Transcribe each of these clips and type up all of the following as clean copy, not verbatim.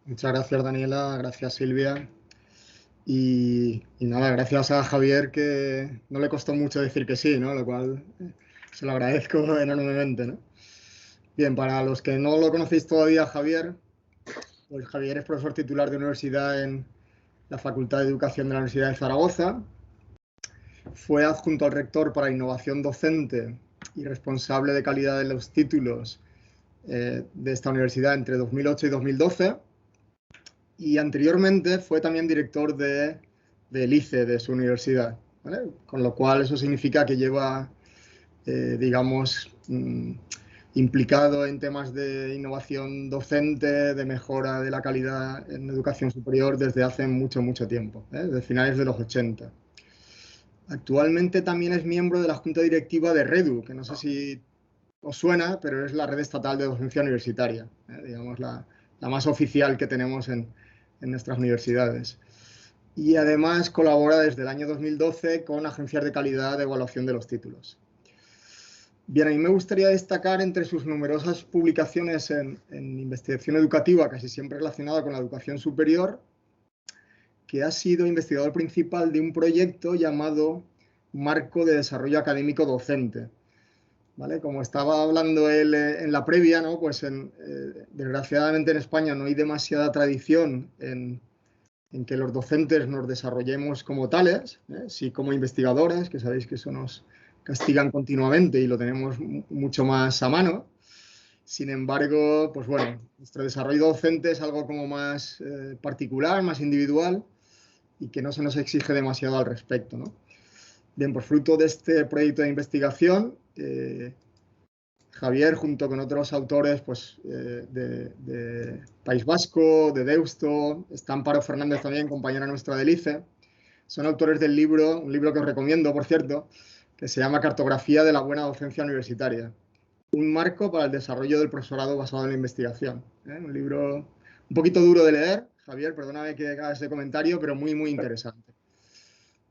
Muchas gracias, Daniela, gracias, Silvia. Y nada, gracias a Javier, que no le costó mucho decir que sí, ¿no? Lo cual se lo agradezco enormemente, ¿no? Bien, para los que no lo conocéis todavía, Javier, pues Javier es profesor titular de universidad en la Facultad de Educación de la Universidad de Zaragoza. Fue adjunto al rector para innovación docente y responsable de calidad de los títulos de esta universidad entre 2008 y 2012. Y anteriormente fue también director del ICE de su universidad, ¿vale? Con lo cual eso significa que lleva, digamos, implicado en temas de innovación docente, de mejora de la calidad en educación superior desde hace mucho, mucho tiempo, desde finales de los 80. Actualmente también es miembro de la junta directiva de REDU, que no sé si os suena, pero es la red estatal de docencia universitaria, digamos la más oficial que tenemos en nuestras universidades. Y además colabora desde el año 2012 con agencias de calidad de evaluación de los títulos. Bien, a mí me gustaría destacar entre sus numerosas publicaciones en investigación educativa, casi siempre relacionada con la educación superior, que ha sido investigador principal de un proyecto llamado Marco de Desarrollo Académico Docente. ¿Vale? Como estaba hablando él en la previa, ¿no? Pues desgraciadamente en España no hay demasiada tradición en que los docentes nos desarrollemos como tales, sí como investigadores, que sabéis que eso nos castigan continuamente y lo tenemos mucho más a mano. Sin embargo, pues bueno, nuestro desarrollo docente es algo como más particular, más individual y que no se nos exige demasiado al respecto, ¿no? Bien, pues fruto de este proyecto de investigación, Javier, junto con otros autores pues, de País Vasco, de Deusto, está Amparo Fernández también, compañera nuestra del ICE, son autores del libro, un libro que os recomiendo, por cierto, que se llama Cartografía de la buena docencia universitaria, un marco para el desarrollo del profesorado basado en la investigación. Un libro un poquito duro de leer, Javier, perdóname que haga ese comentario, pero muy, muy interesante.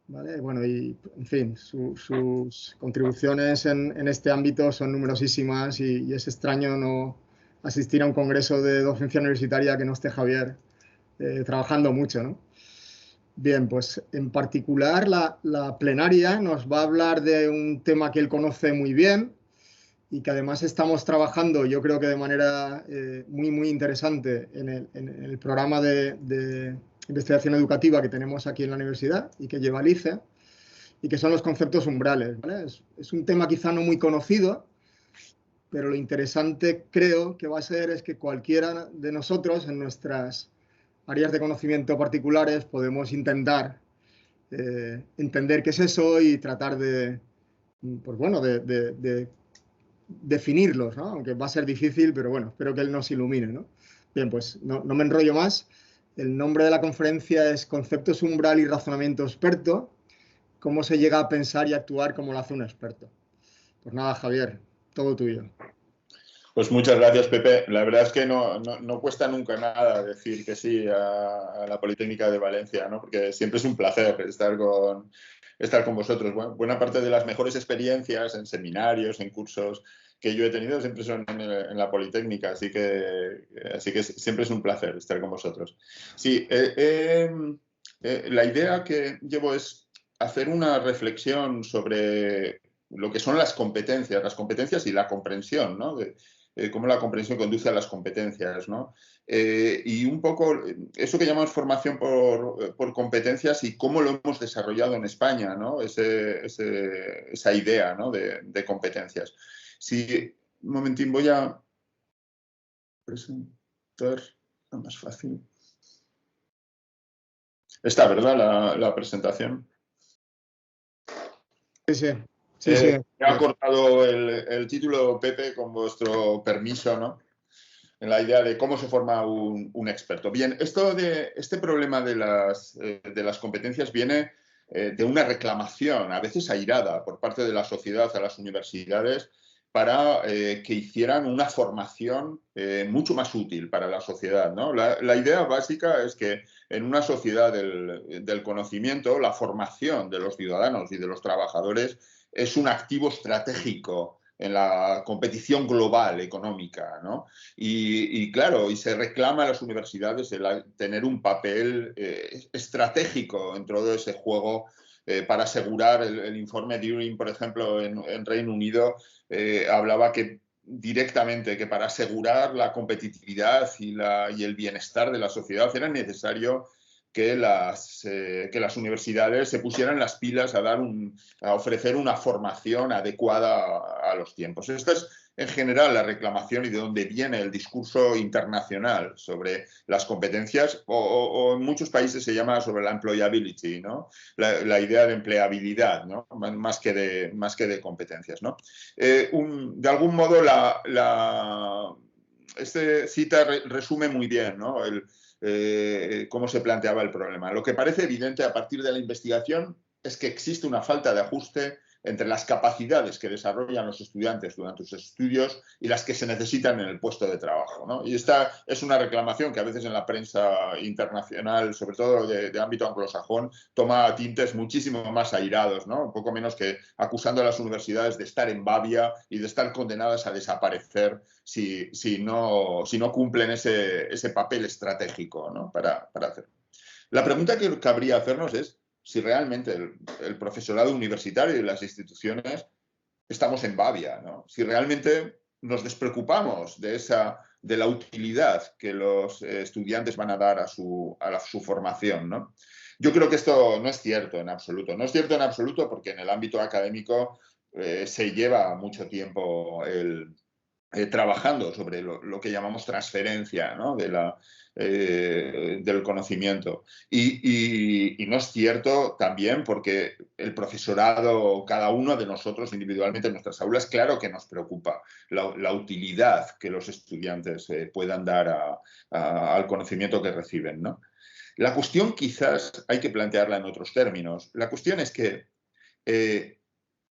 ¿Vale? Bueno, y en fin, sus contribuciones en este ámbito son numerosísimas y es extraño no asistir a un congreso de docencia universitaria que no esté Javier trabajando mucho, ¿no? Bien, pues en particular la plenaria nos va a hablar de un tema que él conoce muy bien y que además estamos trabajando, yo creo que de manera muy, muy interesante en el programa de investigación educativa que tenemos aquí en la universidad y que lleva el ICE, y que son los conceptos umbrales, ¿vale? Es un tema quizá no muy conocido, pero lo interesante creo que va a ser es que cualquiera de nosotros en nuestras áreas de conocimiento particulares podemos intentar entender qué es eso y tratar de, pues bueno, de definirlos, ¿no? Aunque va a ser difícil, pero bueno, espero que él nos ilumine, ¿no? Bien, pues no me enrollo más. El nombre de la conferencia es Conceptos umbral y razonamiento experto, cómo se llega a pensar y actuar como lo hace un experto. Pues nada, Javier, todo tuyo. Pues muchas gracias, Pepe. La verdad es que no cuesta nunca nada decir que sí a la Politécnica de Valencia, ¿no? Porque siempre es un placer estar con vosotros. Bueno, buena parte de las mejores experiencias en seminarios, en cursos que yo he tenido siempre son en la Politécnica, así que siempre es un placer estar con vosotros. Sí, la idea que llevo es hacer una reflexión sobre lo que son las competencias y la comprensión, ¿no? Cómo la comprensión conduce a las competencias, ¿no? Y un poco eso que llamamos formación por competencias y cómo lo hemos desarrollado en España, ¿no? Esa idea, ¿no? de competencias. Sí, un momentín, voy a presentar, es más fácil. Está, ¿verdad? La presentación. Sí, sí. Sí, sí. Me ha cortado el título, Pepe, con vuestro permiso, ¿no? En la idea de cómo se forma un experto. Bien, este problema de las competencias viene de una reclamación, a veces airada, por parte de la sociedad a las universidades para que hicieran una formación mucho más útil para la sociedad, ¿no? La idea básica es que en una sociedad del conocimiento, la formación de los ciudadanos y de los trabajadores es un activo estratégico en la competición global económica, ¿no? Y claro, y se reclama a las universidades tener un papel estratégico en todo ese juego para asegurar el informe Turing, por ejemplo, en Reino Unido, hablaba que directamente que para asegurar la competitividad y el bienestar de la sociedad era necesario que las universidades se pusieran las pilas a ofrecer una formación adecuada a los tiempos. Esta es en general la reclamación y de dónde viene el discurso internacional sobre las competencias, o en muchos países se llama sobre la employability, ¿no? La idea de empleabilidad, ¿no? Más que de competencias, ¿no? De algún modo, este cita resume muy bien, ¿no? Cómo se planteaba el problema. Lo que parece evidente a partir de la investigación es que existe una falta de ajuste entre las capacidades que desarrollan los estudiantes durante sus estudios y las que se necesitan en el puesto de trabajo, ¿no? Y esta es una reclamación que a veces en la prensa internacional, sobre todo de ámbito anglosajón, toma tintes muchísimo más airados, ¿no? Un poco menos que acusando a las universidades de estar en babia y de estar condenadas a desaparecer si no cumplen ese papel estratégico, ¿no? para hacerlo. La pregunta que cabría hacernos es si realmente el profesorado universitario y las instituciones estamos en babia, ¿no? Si realmente nos despreocupamos de la utilidad que los estudiantes van a dar a su formación, ¿no? Yo creo que esto no es cierto en absoluto. No es cierto en absoluto porque en el ámbito académico se lleva mucho tiempo trabajando sobre lo que llamamos transferencia, ¿no? Del conocimiento. Y no es cierto también porque el profesorado, cada uno de nosotros individualmente en nuestras aulas, claro que nos preocupa la utilidad que los estudiantes puedan dar al conocimiento que reciben, ¿no? La cuestión quizás hay que plantearla en otros términos. La cuestión es que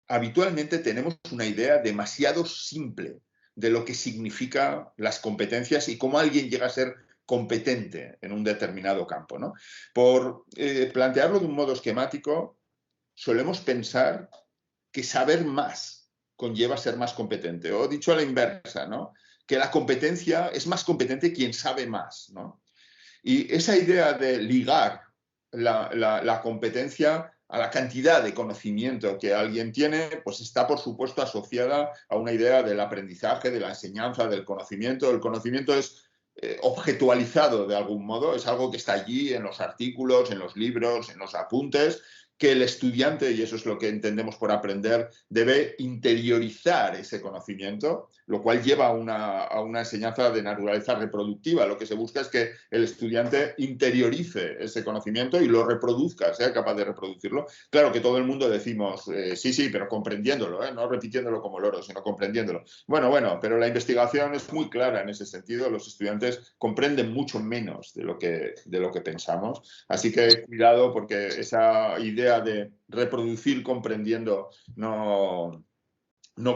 habitualmente tenemos una idea demasiado simple de lo que significan las competencias y cómo alguien llega a ser competente en un determinado campo, ¿no? Por plantearlo de un modo esquemático, solemos pensar que saber más conlleva ser más competente, o dicho a la inversa, ¿no? Que la competencia es más competente quien sabe más, ¿no? Y esa idea de ligar la competencia a la cantidad de conocimiento que alguien tiene, pues está, por supuesto, asociada a una idea del aprendizaje, de la enseñanza, del conocimiento. El conocimiento es objetualizado de algún modo, es algo que está allí en los artículos, en los libros, en los apuntes, que el estudiante, y eso es lo que entendemos por aprender, debe interiorizar ese conocimiento, lo cual lleva a una enseñanza de naturaleza reproductiva. Lo que se busca es que el estudiante interiorice ese conocimiento y lo reproduzca, sea capaz de reproducirlo. Claro que todo el mundo decimos, sí, pero comprendiéndolo, no repitiéndolo como loro, sino comprendiéndolo. Bueno, pero la investigación es muy clara en ese sentido. Los estudiantes comprenden mucho menos de lo que pensamos. Así que cuidado, porque esa idea de reproducir comprendiendo no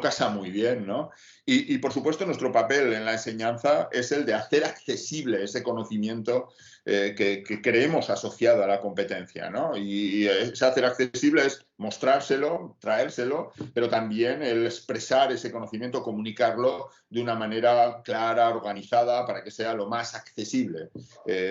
casa muy bien, ¿no? Y por supuesto nuestro papel en la enseñanza es el de hacer accesible ese conocimiento que creemos asociado a la competencia, ¿no? Y ese hacer accesible es mostrárselo, traérselo, pero también el expresar ese conocimiento, comunicarlo de una manera clara, organizada, para que sea lo más accesible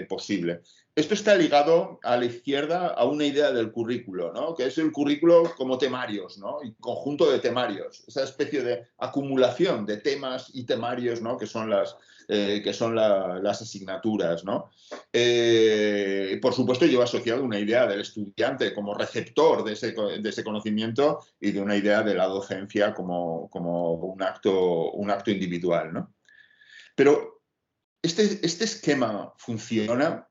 posible. Esto está ligado a la izquierda a una idea del currículo, ¿no? Que es el currículo como temarios, ¿no? Y conjunto de temarios, esa especie de acumulación de temas y temarios, ¿no? Que son las asignaturas, ¿no? Por supuesto, lleva asociado una idea del estudiante como receptor de ese conocimiento y de una idea de la docencia como un acto individual, ¿no? Pero este esquema funciona.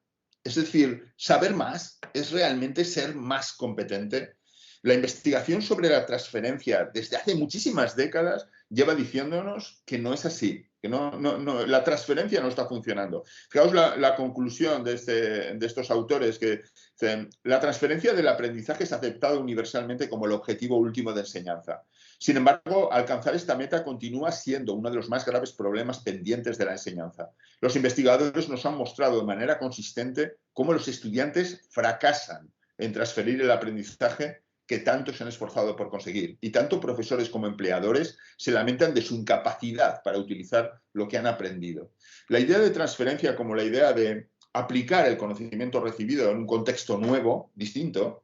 Es decir, saber más es realmente ser más competente. La investigación sobre la transferencia desde hace muchísimas décadas lleva diciéndonos que no es así, que la transferencia no está funcionando. Fijaos la conclusión de estos autores que dicen, la transferencia del aprendizaje es aceptada universalmente como el objetivo último de enseñanza. Sin embargo, alcanzar esta meta continúa siendo uno de los más graves problemas pendientes de la enseñanza. Los investigadores nos han mostrado de manera consistente cómo los estudiantes fracasan en transferir el aprendizaje que tanto se han esforzado por conseguir. Y tanto profesores como empleadores se lamentan de su incapacidad para utilizar lo que han aprendido. La idea de transferencia como la idea de aplicar el conocimiento recibido en un contexto nuevo, distinto,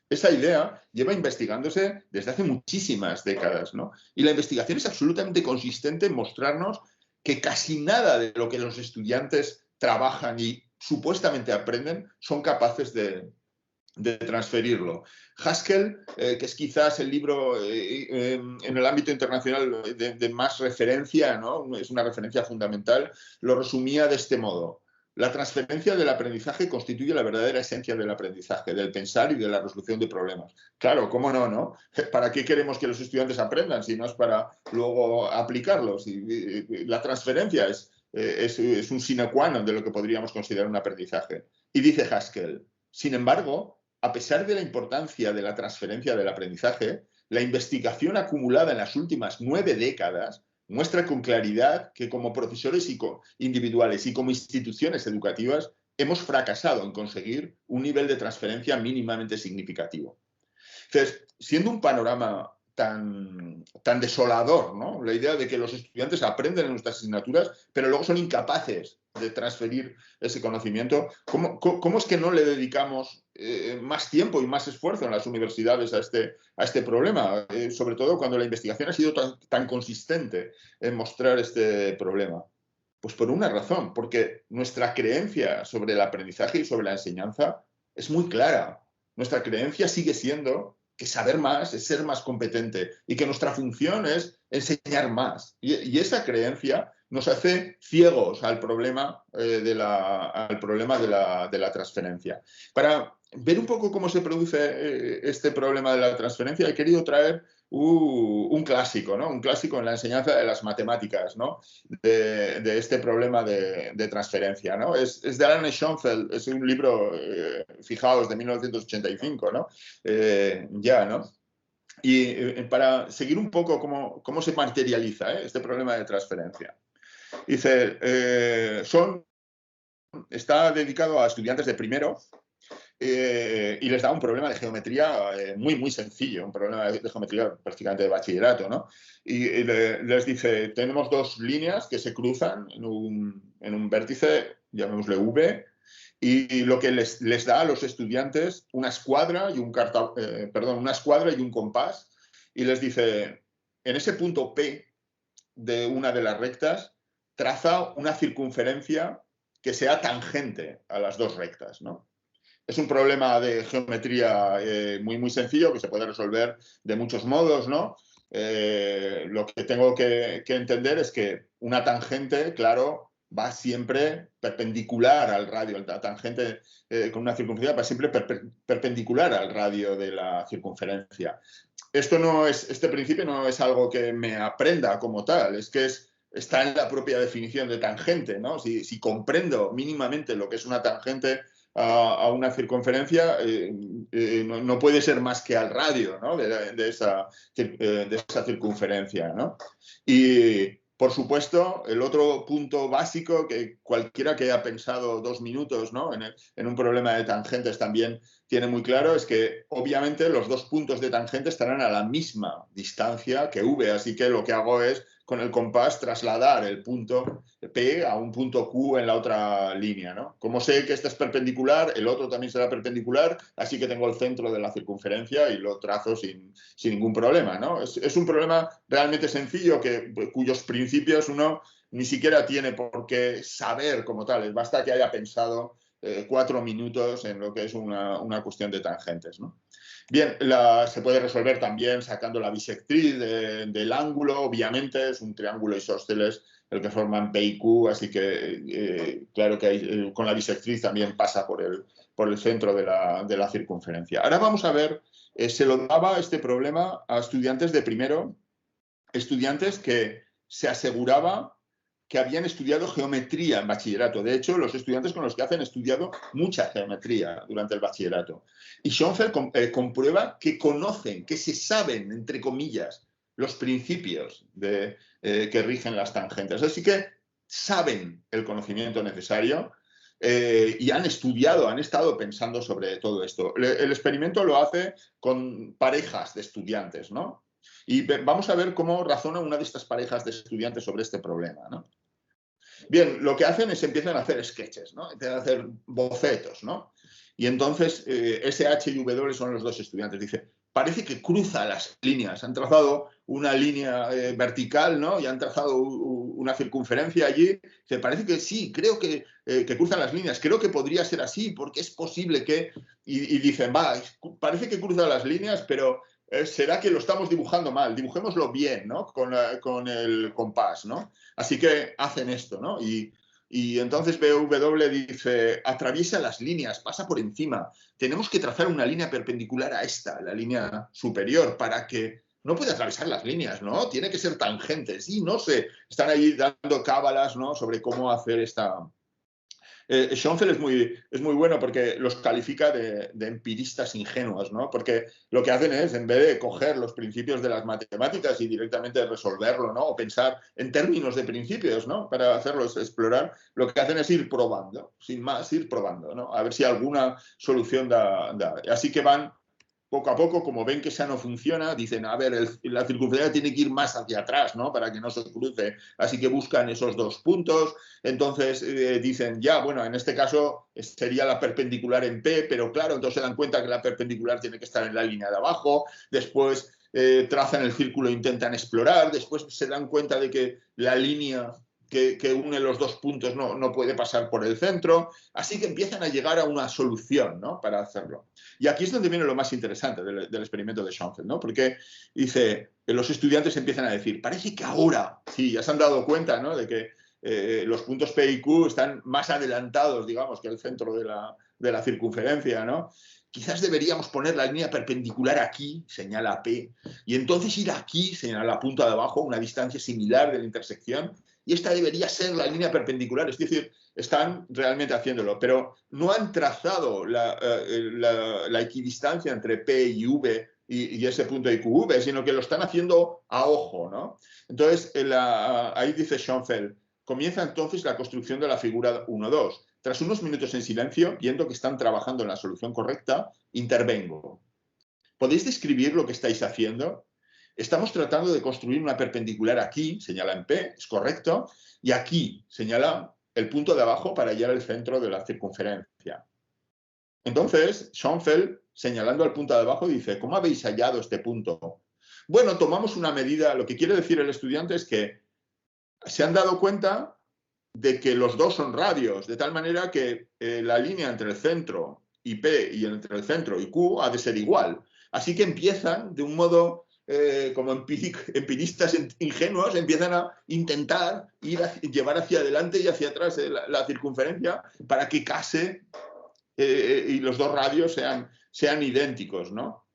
esa idea lleva investigándose desde hace muchísimas décadas, ¿no? Y la investigación es absolutamente consistente en mostrarnos que casi nada de lo que los estudiantes trabajan y supuestamente aprenden son capaces de transferirlo. Haskell, que es quizás el libro en el ámbito internacional de más referencia, ¿no? Es una referencia fundamental, lo resumía de este modo. La transferencia del aprendizaje constituye la verdadera esencia del aprendizaje, del pensar y de la resolución de problemas. Claro, ¿cómo no, no? ¿Para qué queremos que los estudiantes aprendan si no es para luego aplicarlos? Y la transferencia es un sine qua non de lo que podríamos considerar un aprendizaje. Y dice Haskell, sin embargo, a pesar de la importancia de la transferencia del aprendizaje, la investigación acumulada en las últimas 9 décadas muestra con claridad que como profesores individuales y como instituciones educativas hemos fracasado en conseguir un nivel de transferencia mínimamente significativo. Entonces, siendo un panorama tan desolador, ¿no? La idea de que los estudiantes aprenden en nuestras asignaturas, pero luego son incapaces de transferir ese conocimiento. ¿Cómo es que no le dedicamos más tiempo y más esfuerzo en las universidades a este problema? Sobre todo cuando la investigación ha sido tan consistente en mostrar este problema. Pues por una razón, porque nuestra creencia sobre el aprendizaje y sobre la enseñanza es muy clara. Nuestra creencia sigue siendo que saber más es ser más competente y que nuestra función es enseñar más. Y esa creencia nos hace ciegos al problema, de la transferencia. Para ver un poco cómo se produce este problema de la transferencia, he querido traer un clásico, ¿no? Un clásico en la enseñanza de las matemáticas, ¿no? De este problema de transferencia, ¿no? Es de Alan Schoenfeld, es un libro, fijaos, de 1985, ¿no? Ya, ¿no? Y para seguir un poco cómo se materializa este problema de transferencia. Dice, está dedicado a estudiantes de primero y les da un problema de geometría muy sencillo, un problema de geometría prácticamente de bachillerato, ¿no? Y les dice, tenemos dos líneas que se cruzan en un vértice, llamémosle V, y lo que les da a los estudiantes una escuadra y una escuadra y un compás, y les dice, en ese punto P de una de las rectas, traza una circunferencia que sea tangente a las dos rectas, ¿no? Es un problema de geometría muy sencillo que se puede resolver de muchos modos, ¿no? Lo que tengo que entender es que una tangente, claro, va siempre perpendicular al radio. La tangente con una circunferencia va siempre perpendicular al radio de la circunferencia. Este principio no es algo que me aprenda como tal, es que está en la propia definición de tangente, ¿no? Si comprendo mínimamente lo que es una tangente a una circunferencia, no puede ser más que al radio, ¿no? de esa circunferencia, ¿no? Y, por supuesto, el otro punto básico que cualquiera que haya pensado 2 minutos, ¿no? en un problema de tangentes también tiene muy claro es que, obviamente, los dos puntos de tangente estarán a la misma distancia que V, así que lo que hago es, con el compás, trasladar el punto P a un punto Q en la otra línea, ¿no? Como sé que este es perpendicular, el otro también será perpendicular, así que tengo el centro de la circunferencia y lo trazo sin ningún problema, ¿no? Es un problema realmente sencillo cuyos principios uno ni siquiera tiene por qué saber como tal, basta que haya pensado 4 minutos en lo que es una cuestión de tangentes, ¿no? Bien, se puede resolver también sacando la bisectriz del ángulo, obviamente es un triángulo isósceles el que forman P y Q, así que claro que con la bisectriz también pasa por el centro de la circunferencia. Ahora vamos a ver, se lo daba este problema a estudiantes de primero, estudiantes que se aseguraba que habían estudiado geometría en bachillerato. De hecho, los estudiantes con los que han estudiado mucha geometría durante el bachillerato. Y Schoenfeld comprueba que conocen, que se saben, entre comillas, los principios que rigen las tangentes. Así que saben el conocimiento necesario y han estudiado, han estado pensando sobre todo esto. El experimento lo hace con parejas de estudiantes, ¿no? Y vamos a ver cómo razona una de estas parejas de estudiantes sobre este problema, ¿no? Bien, lo que hacen es empiezan a hacer sketches, ¿no? Empiezan a hacer bocetos, ¿no? Y entonces SH y W son los dos estudiantes. Dice, parece que cruza las líneas. Han trazado una línea vertical, ¿no? Y han trazado una circunferencia allí. Dice, parece que sí, creo que cruzan las líneas. Creo que podría ser así, porque es posible que... Y dicen, va, parece que cruza las líneas, pero será que lo estamos dibujando mal. Dibujémoslo bien, ¿no? Con el compás, ¿no? Así que hacen esto, ¿no? Y entonces BW dice, atraviesa las líneas, pasa por encima. Tenemos que trazar una línea perpendicular a esta, la línea superior, para que no pueda atravesar las líneas, ¿no? Tiene que ser tangente. Sí, no sé. Están ahí dando cábalas, ¿no? Sobre cómo hacer esta... Schoenfeld es muy bueno porque los califica de empiristas ingenuos, ¿no? Porque lo que hacen es, en vez de coger los principios de las matemáticas y directamente resolverlo, ¿no? O pensar en términos de principios, ¿no? Para hacerlos explorar, lo que hacen es ir probando, sin más, ir probando, ¿no? A ver si alguna solución da. Así que van poco a poco, como ven que esa no funciona, dicen, a ver, la circunferencia tiene que ir más hacia atrás, ¿no? Para que no se cruce. Así que buscan esos dos puntos. Entonces dicen, ya, bueno, en este caso sería la perpendicular en P, pero claro, entonces se dan cuenta que la perpendicular tiene que estar en la línea de abajo. Después trazan el círculo e intentan explorar. Después se dan cuenta de que la línea que une los dos puntos no puede pasar por el centro. Así que empiezan a llegar a una solución, ¿no? Para hacerlo. Y aquí es donde viene lo más interesante del experimento de Schoenfeld, ¿no? Porque dice, los estudiantes empiezan a decir, parece que ahora, sí, ya se han dado cuenta, ¿no? De que los puntos P y Q están más adelantados, digamos, que el centro de la circunferencia, ¿no? Quizás deberíamos poner la línea perpendicular aquí, señala P, y entonces ir aquí, señala la punta de abajo, una distancia similar de la intersección, y esta debería ser la línea perpendicular, es decir, están realmente haciéndolo, pero no han trazado la equidistancia entre P y V y ese punto de QV, sino que lo están haciendo a ojo, ¿no? Entonces, ahí dice Schoenfeld, comienza entonces la construcción de la figura 1-2. Tras unos minutos en silencio, viendo que están trabajando en la solución correcta, intervengo. ¿Podéis describir lo que estáis haciendo? Estamos tratando de construir una perpendicular aquí, señala en P, es correcto, y aquí, señala el punto de abajo para hallar el centro de la circunferencia. Entonces, Schoenfeld, señalando al punto de abajo, dice, ¿cómo habéis hallado este punto? Bueno, tomamos una medida, lo que quiere decir el estudiante es que se han dado cuenta de que los dos son radios, de tal manera que la línea entre el centro y P y entre el centro y Q ha de ser igual. Así que empiezan de un modo como empiristas ingenuos, empiezan a intentar llevar hacia adelante y hacia atrás la circunferencia para que case y los dos radios sean idénticos, ¿no?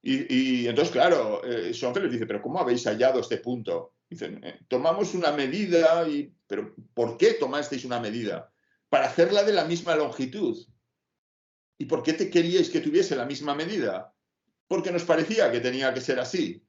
Y entonces, claro, Schoenfeld les dice, pero ¿cómo habéis hallado este punto? Dicen, tomamos una medida, pero ¿por qué tomasteis una medida? Para hacerla de la misma longitud. ¿Y por qué queríais que tuviese la misma medida? Porque nos parecía que tenía que ser así.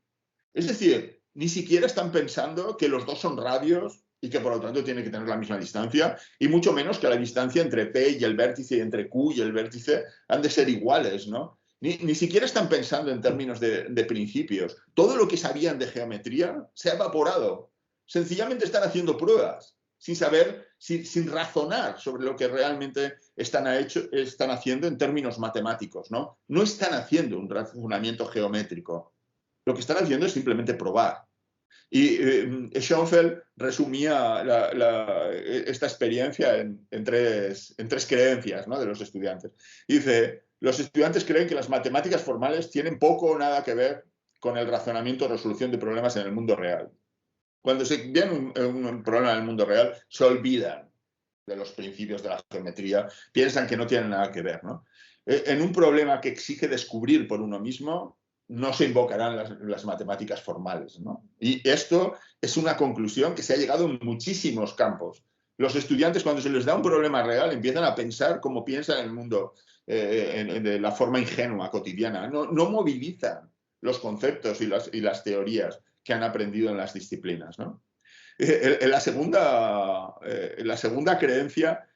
Es decir, ni siquiera están pensando que los dos son radios y que por lo tanto tienen que tener la misma distancia, y mucho menos que la distancia entre P y el vértice y entre Q y el vértice han de ser iguales, ¿no? Ni siquiera están pensando en términos de principios. Todo lo que sabían de geometría se ha evaporado. Sencillamente están haciendo pruebas, sin saber, sin razonar sobre lo que realmente están haciendo en términos matemáticos, ¿no? No están haciendo un razonamiento geométrico. Lo que están haciendo es simplemente probar. Y Schoenfeld resumía esta experiencia en tres creencias, ¿no? De los estudiantes. Y dice, los estudiantes creen que las matemáticas formales tienen poco o nada que ver con el razonamiento o resolución de problemas en el mundo real. Cuando se viene un problema en el mundo real, se olvidan de los principios de la geometría, piensan que no tienen nada que ver, ¿no? En un problema que exige descubrir por uno mismo, no se invocarán las matemáticas formales, ¿no? Y esto es una conclusión que se ha llegado en muchísimos campos. Los estudiantes, cuando se les da un problema real, empiezan a pensar como piensan en el mundo, de la forma ingenua, cotidiana. No movilizan los conceptos y las teorías que han aprendido en las disciplinas, ¿no? La segunda creencia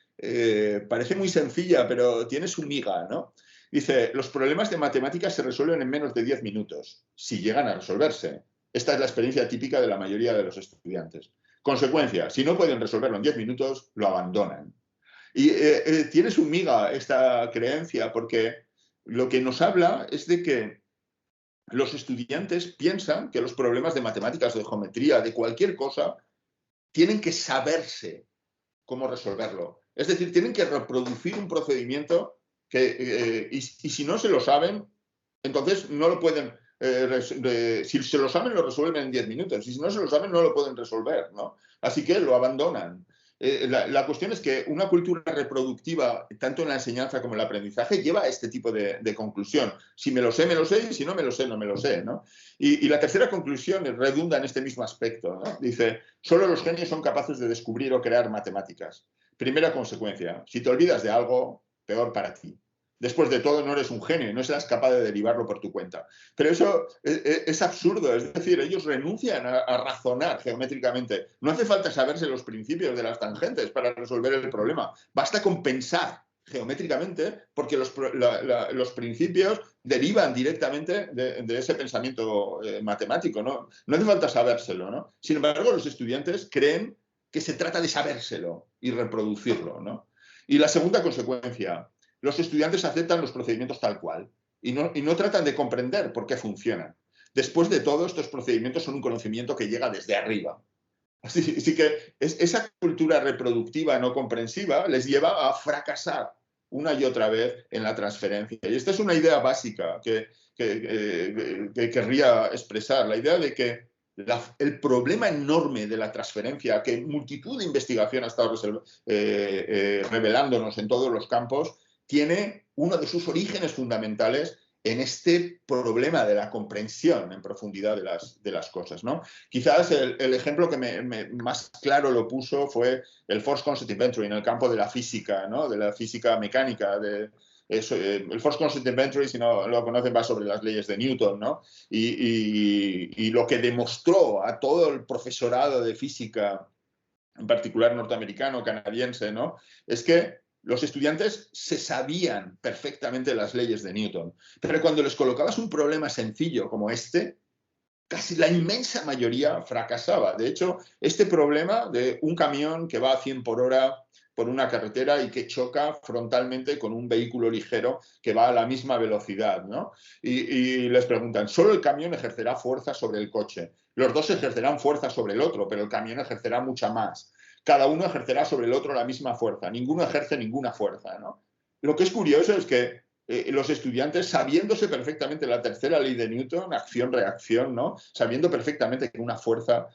parece muy sencilla, pero tiene su miga, ¿no? Dice, los problemas de matemáticas se resuelven en menos de 10 minutos, si llegan a resolverse. Esta es la experiencia típica de la mayoría de los estudiantes. Consecuencia, si no pueden resolverlo en 10 minutos, lo abandonan. Y tiene su miga esta creencia, porque lo que nos habla es de que los estudiantes piensan que los problemas de matemáticas, de geometría, de cualquier cosa, tienen que saberse cómo resolverlo. Es decir, tienen que reproducir un procedimiento que, y si no se lo saben, entonces no lo pueden, si se lo saben, lo resuelven en 10 minutos. Y si no se lo saben, no lo pueden resolver, ¿no? Así que lo abandonan. La cuestión es que una cultura reproductiva, tanto en la enseñanza como en el aprendizaje, lleva a este tipo de conclusión. Si me lo sé, y si no me lo sé, no me lo sé, ¿no? Y la tercera conclusión redunda en este mismo aspecto, ¿no? Dice, solo los genios son capaces de descubrir o crear matemáticas. Primera consecuencia, si te olvidas de algo, peor para ti. Después de todo, no eres un genio y no serás capaz de derivarlo por tu cuenta. Pero eso es absurdo, es decir, ellos renuncian a razonar geométricamente. No hace falta saberse los principios de las tangentes para resolver el problema. Basta con pensar geométricamente porque los principios derivan directamente de ese pensamiento matemático, ¿no? No hace falta sabérselo, ¿no? Sin embargo, los estudiantes creen que se trata de sabérselo y reproducirlo, ¿no? Y la segunda consecuencia, los estudiantes aceptan los procedimientos tal cual y no tratan de comprender por qué funcionan. Después de todo, estos procedimientos son un conocimiento que llega desde arriba. Así que esa cultura reproductiva no comprensiva les lleva a fracasar una y otra vez en la transferencia. Y esta es una idea básica que querría expresar, la idea de que el problema enorme de la transferencia, que multitud de investigación ha estado revelándonos en todos los campos, tiene uno de sus orígenes fundamentales en este problema de la comprensión en profundidad de las cosas, ¿no? Quizás el ejemplo que más claro lo puso fue el Force Constant Inventory en el campo de la física, ¿no? De la física mecánica. El Force Constant Inventory, si no lo conocen, va sobre las leyes de Newton, ¿no? Y lo que demostró a todo el profesorado de física, en particular norteamericano, canadiense, ¿no? Es que los estudiantes se sabían perfectamente las leyes de Newton, pero cuando les colocabas un problema sencillo como este, casi la inmensa mayoría fracasaba. De hecho, este problema de un camión que va a 100 por hora por una carretera y que choca frontalmente con un vehículo ligero que va a la misma velocidad, ¿no? Y les preguntan, ¿solo el camión ejercerá fuerza sobre el coche? Los dos ejercerán fuerza sobre el otro, pero el camión ejercerá mucha más. Cada uno ejercerá sobre el otro la misma fuerza. Ninguno ejerce ninguna fuerza, ¿no? Lo que es curioso es que los estudiantes, sabiéndose perfectamente la tercera ley de Newton, acción-reacción, ¿no? Sabiendo perfectamente que una fuerza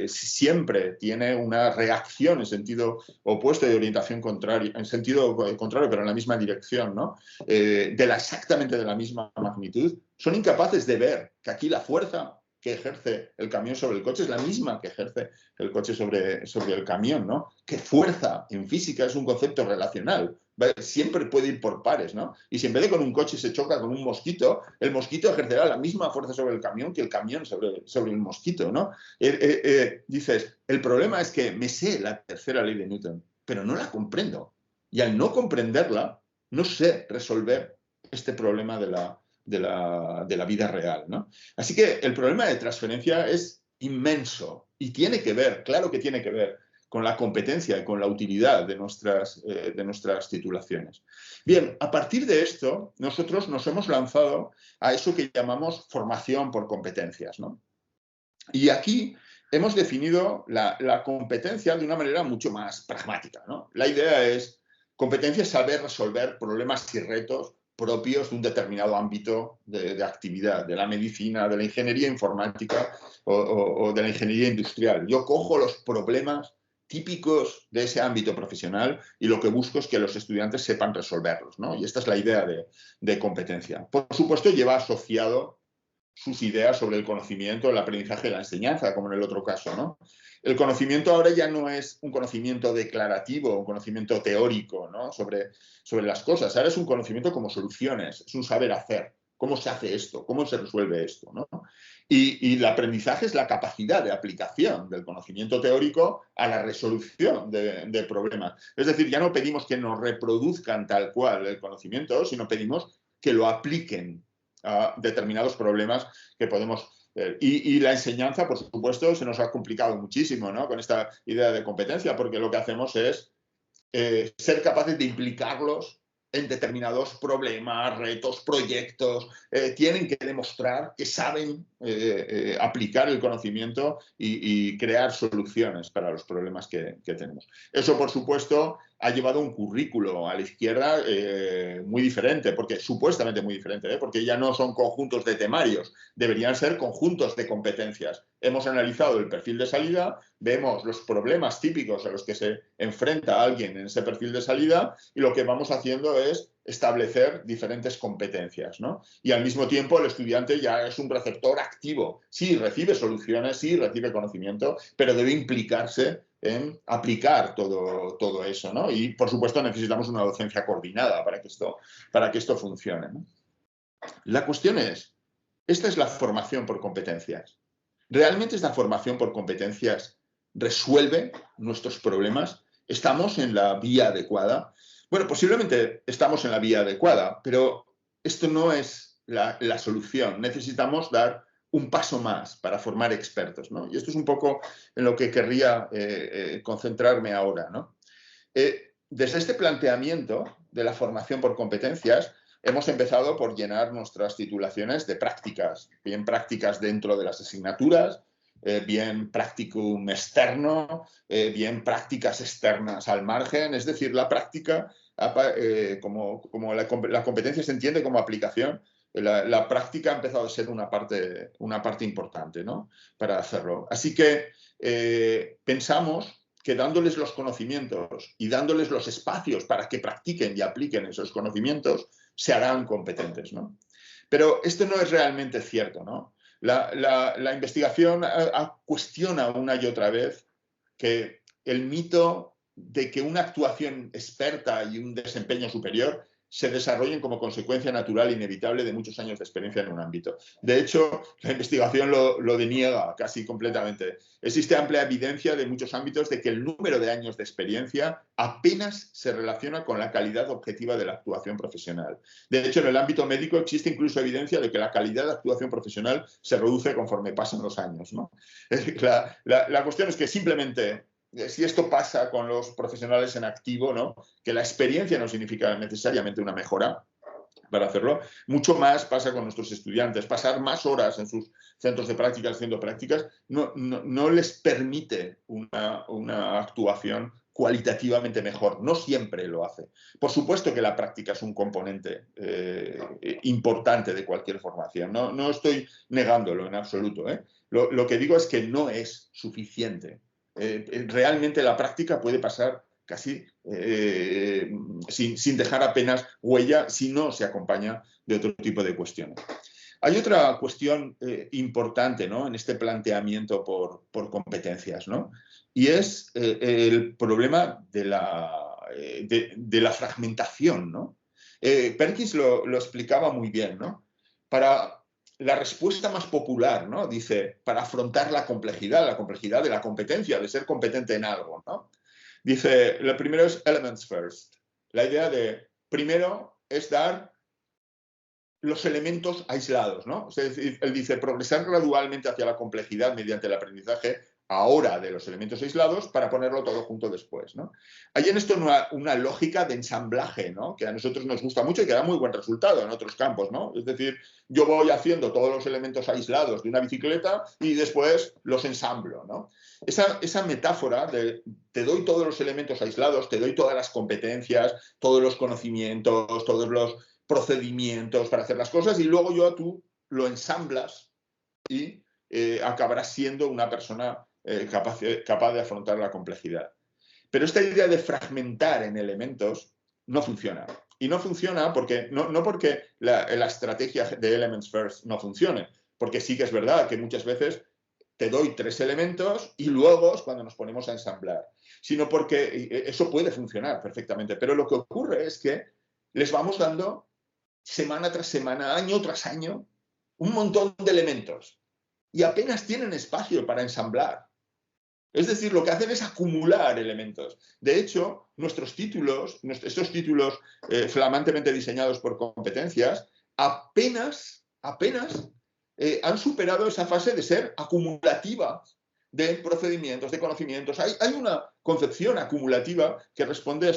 siempre tiene una reacción en sentido opuesto de orientación contraria, en sentido contrario, pero en la misma dirección, ¿no? Exactamente de la misma magnitud, son incapaces de ver que aquí la fuerza que ejerce el camión sobre el coche es la misma que ejerce el coche sobre el camión, ¿no? Que fuerza en física es un concepto relacional. Siempre puede ir por pares, ¿no? Y si en vez de con un coche se choca con un mosquito, el mosquito ejercerá la misma fuerza sobre el camión que el camión sobre el mosquito, ¿no? Dices, el problema es que me sé la tercera ley de Newton, pero no la comprendo. Y al no comprenderla, no sé resolver este problema de la vida real, ¿no? Así que el problema de transferencia es inmenso y tiene que ver, claro que tiene que ver, con la competencia y con la utilidad de nuestras titulaciones. Bien, a partir de esto, nosotros nos hemos lanzado a eso que llamamos formación por competencias, ¿no? Y aquí hemos definido la competencia de una manera mucho más pragmática, ¿no? La idea es, competencia es saber resolver problemas y retos propios de un determinado ámbito de actividad, de la medicina, de la ingeniería informática o de la ingeniería industrial. Yo cojo los problemas típicos de ese ámbito profesional y lo que busco es que los estudiantes sepan resolverlos, ¿no? Y esta es la idea de competencia. Por supuesto, lleva asociado sus ideas sobre el conocimiento, el aprendizaje y la enseñanza, como en el otro caso, ¿no? El conocimiento ahora ya no es un conocimiento declarativo, un conocimiento teórico, ¿no? sobre las cosas. Ahora es un conocimiento como soluciones, es un saber hacer cómo se hace esto, cómo se resuelve esto, ¿no? Y el aprendizaje es la capacidad de aplicación del conocimiento teórico a la resolución de problemas. Es decir, ya no pedimos que nos reproduzcan tal cual el conocimiento, sino pedimos que lo apliquen a determinados problemas que podemos... Y la enseñanza, por supuesto, se nos ha complicado muchísimo, ¿no? Con esta idea de competencia, porque lo que hacemos es ser capaces de implicarlos en determinados problemas, retos, proyectos. Tienen que demostrar que saben aplicar el conocimiento y crear soluciones para los problemas que tenemos. Eso, por supuesto, ha llevado un currículo a la izquierda muy diferente, porque supuestamente muy diferente, porque ya no son conjuntos de temarios, deberían ser conjuntos de competencias. Hemos analizado el perfil de salida, vemos los problemas típicos a los que se enfrenta alguien en ese perfil de salida y lo que vamos haciendo es establecer diferentes competencias, ¿no? Y al mismo tiempo el estudiante ya es un receptor activo. Sí, recibe soluciones, sí, recibe conocimiento, pero debe implicarse en aplicar todo eso, ¿no? Y, por supuesto, necesitamos una docencia coordinada para que esto funcione, ¿no? La cuestión es, esta es la formación por competencias. ¿Realmente esta formación por competencias resuelve nuestros problemas? ¿Estamos en la vía adecuada? Bueno, posiblemente estamos en la vía adecuada, pero esto no es la solución. Necesitamos dar un paso más para formar expertos, ¿no? Y esto es un poco en lo que querría concentrarme ahora, ¿no? Desde este planteamiento de la formación por competencias, hemos empezado por llenar nuestras titulaciones de prácticas, bien prácticas dentro de las asignaturas, bien practicum externo, bien prácticas externas al margen, es decir, la práctica, como la competencia se entiende como aplicación, la práctica ha empezado a ser una parte importante, ¿no? Para hacerlo. Así que pensamos que dándoles los conocimientos y dándoles los espacios para que practiquen y apliquen esos conocimientos, se harán competentes, ¿no? Pero esto no es realmente cierto, ¿no? La investigación cuestiona una y otra vez que el mito de que una actuación experta y un desempeño superior se desarrollen como consecuencia natural e inevitable de muchos años de experiencia en un ámbito. De hecho, la investigación lo deniega casi completamente. Existe amplia evidencia de muchos ámbitos de que el número de años de experiencia apenas se relaciona con la calidad objetiva de la actuación profesional. De hecho, en el ámbito médico existe incluso evidencia de que la calidad de actuación profesional se reduce conforme pasan los años, ¿no? La cuestión es que simplemente, si esto pasa con los profesionales en activo, ¿no? Que la experiencia no significa necesariamente una mejora para hacerlo, mucho más pasa con nuestros estudiantes. Pasar más horas en sus centros de prácticas haciendo prácticas no les permite una actuación cualitativamente mejor. No siempre lo hace. Por supuesto que la práctica es un componente importante de cualquier formación. No estoy negándolo en absoluto. Lo que digo es que no es suficiente. Realmente la práctica puede pasar casi sin dejar apenas huella si no se acompaña de otro tipo de cuestiones. Hay otra cuestión importante, ¿no? En este planteamiento por competencias, ¿no? Y es el problema de la fragmentación, ¿no? Perkins lo explicaba muy bien, ¿no? Para la respuesta más popular, ¿no? Dice, para afrontar la complejidad de la competencia, de ser competente en algo, ¿no? Dice, lo primero es elements first. La idea de, primero, es dar los elementos aislados, ¿no? Es decir, él dice, progresar gradualmente hacia la complejidad mediante el aprendizaje ahora de los elementos aislados para ponerlo todo junto después, ¿no? Hay en esto una lógica de ensamblaje, ¿no? Que a nosotros nos gusta mucho y que da muy buen resultado en otros campos, ¿no? Es decir, yo voy haciendo todos los elementos aislados de una bicicleta y después los ensamblo, ¿no? Esa metáfora de te doy todos los elementos aislados, te doy todas las competencias, todos los conocimientos, todos los procedimientos para hacer las cosas y luego tú lo ensamblas y acabarás siendo una persona capaz de afrontar la complejidad. Pero esta idea de fragmentar en elementos no funciona. Y no funciona porque, no porque la estrategia de Elements First no funcione, porque sí que es verdad que muchas veces te doy 3 elementos y luego es cuando nos ponemos a ensamblar, sino porque eso puede funcionar perfectamente. Pero lo que ocurre es que les vamos dando semana tras semana, año tras año, un montón de elementos y apenas tienen espacio para ensamblar. Es decir, lo que hacen es acumular elementos. De hecho, nuestros títulos, estos títulos flamantemente diseñados por competencias, apenas han superado esa fase de ser acumulativa de procedimientos, de conocimientos. Hay una concepción acumulativa que responde a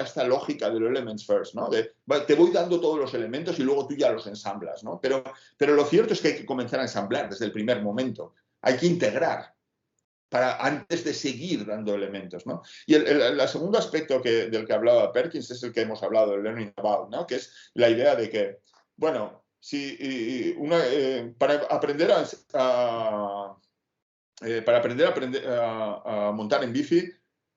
esta lógica de los elements first, ¿no? Te voy dando todos los elementos y luego tú ya los ensamblas, ¿no? Pero lo cierto es que hay que comenzar a ensamblar desde el primer momento. Hay que integrar antes de seguir dando elementos, ¿no? Y el segundo aspecto del que hablaba Perkins es el que hemos hablado, el learning about, ¿no? Que es la idea de que, bueno, para aprender a montar en bici,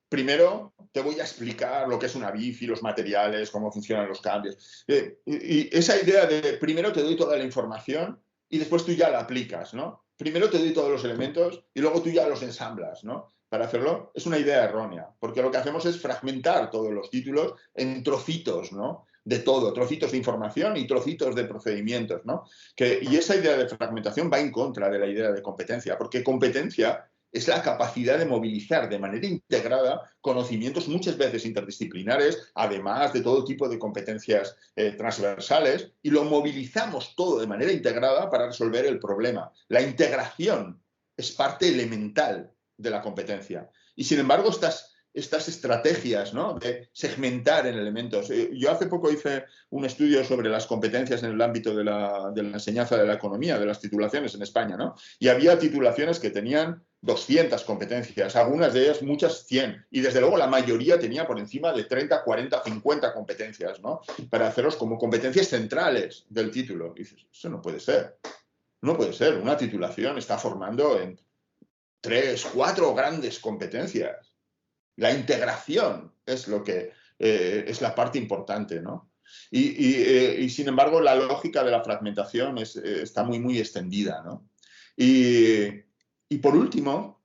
primero te voy a explicar lo que es una bici, los materiales, cómo funcionan los cambios. Y esa idea de primero te doy toda la información y después tú ya la aplicas, ¿no? Primero te doy todos los elementos y luego tú ya los ensamblas, ¿no? Para hacerlo es una idea errónea, porque lo que hacemos es fragmentar todos los títulos en trocitos, ¿no? De todo, trocitos de información y trocitos de procedimientos, ¿no? Y esa idea de fragmentación va en contra de la idea de competencia, porque competencia es la capacidad de movilizar de manera integrada conocimientos muchas veces interdisciplinares, además de todo tipo de competencias transversales, y lo movilizamos todo de manera integrada para resolver el problema. La integración es parte elemental de la competencia. Y sin embargo, estas estrategias, ¿no? De segmentar en elementos. Yo hace poco hice un estudio sobre las competencias en el ámbito de la enseñanza de la economía, de las titulaciones en España, ¿no? Y había titulaciones que tenían 200 competencias, algunas de ellas muchas 100, y desde luego la mayoría tenía por encima de 30, 40, 50 competencias, ¿no? Para hacerlos como competencias centrales del título. Y dices, eso no puede ser. No puede ser. Una titulación está formando en 3, 4 grandes competencias. La integración es lo que es la parte importante, ¿no? Y sin embargo, la lógica de la fragmentación está muy, muy extendida, ¿no? Y por último,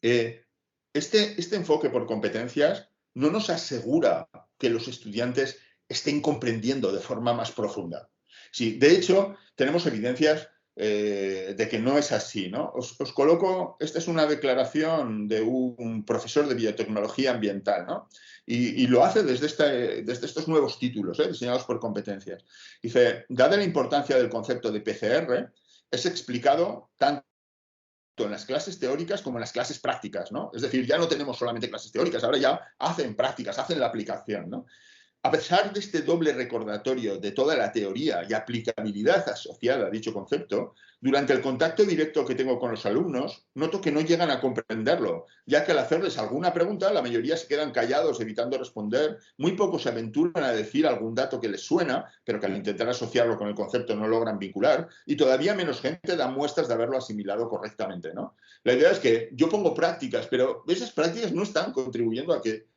este enfoque por competencias no nos asegura que los estudiantes estén comprendiendo de forma más profunda. Sí, de hecho, tenemos evidencias de que no es así, ¿no? Os coloco, esta es una declaración de un profesor de biotecnología ambiental, ¿no? Y lo hace desde estos nuevos títulos, diseñados por competencias. Dice, dada la importancia del concepto de PCR, es explicado tanto en las clases teóricas como en las clases prácticas, ¿no? Es decir, ya no tenemos solamente clases teóricas, ahora ya hacen prácticas, hacen la aplicación, ¿no? A pesar de este doble recordatorio de toda la teoría y aplicabilidad asociada a dicho concepto, durante el contacto directo que tengo con los alumnos, noto que no llegan a comprenderlo, ya que al hacerles alguna pregunta, la mayoría se quedan callados evitando responder, muy pocos se aventuran a decir algún dato que les suena, pero que al intentar asociarlo con el concepto no logran vincular, y todavía menos gente da muestras de haberlo asimilado correctamente, ¿no? La idea es que yo pongo prácticas, pero esas prácticas no están contribuyendo a que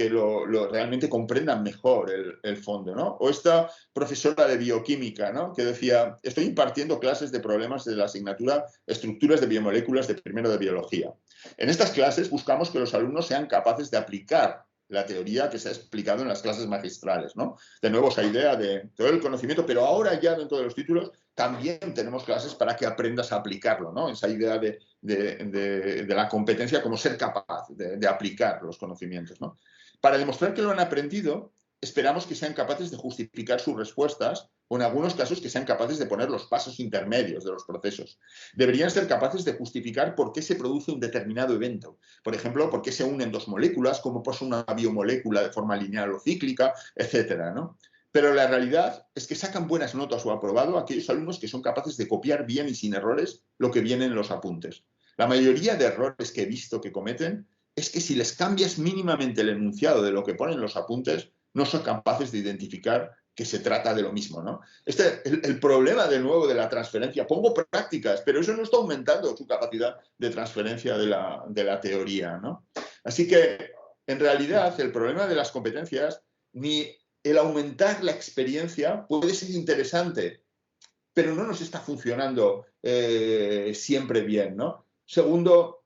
lo realmente comprendan mejor el fondo, ¿no? O esta profesora de bioquímica, ¿no? Que decía, estoy impartiendo clases de problemas de la asignatura Estructuras de biomoléculas de primero de biología. En estas clases buscamos que los alumnos sean capaces de aplicar la teoría que se ha explicado en las clases magistrales, ¿no? De nuevo, esa idea de todo el conocimiento, pero ahora ya dentro de los títulos también tenemos clases para que aprendas a aplicarlo, ¿no? Esa idea de la competencia como ser capaz de aplicar los conocimientos, ¿no? Para demostrar que lo han aprendido, esperamos que sean capaces de justificar sus respuestas o en algunos casos que sean capaces de poner los pasos intermedios de los procesos. Deberían ser capaces de justificar por qué se produce un determinado evento. Por ejemplo, por qué se unen dos moléculas, cómo pasa una biomolécula de forma lineal o cíclica, etcétera, ¿no? Pero la realidad es que sacan buenas notas o aprobado aquellos alumnos que son capaces de copiar bien y sin errores lo que viene en los apuntes. La mayoría de errores que he visto que cometen es que si les cambias mínimamente el enunciado de lo que ponen los apuntes, no son capaces de identificar que se trata de lo mismo, ¿no? El problema, de nuevo, de la transferencia. Pongo prácticas, pero eso no está aumentando su capacidad de transferencia de la teoría, ¿no? Así que, en realidad, el problema de las competencias, ni el aumentar la experiencia puede ser interesante, pero no nos está funcionando siempre bien, ¿no? Segundo,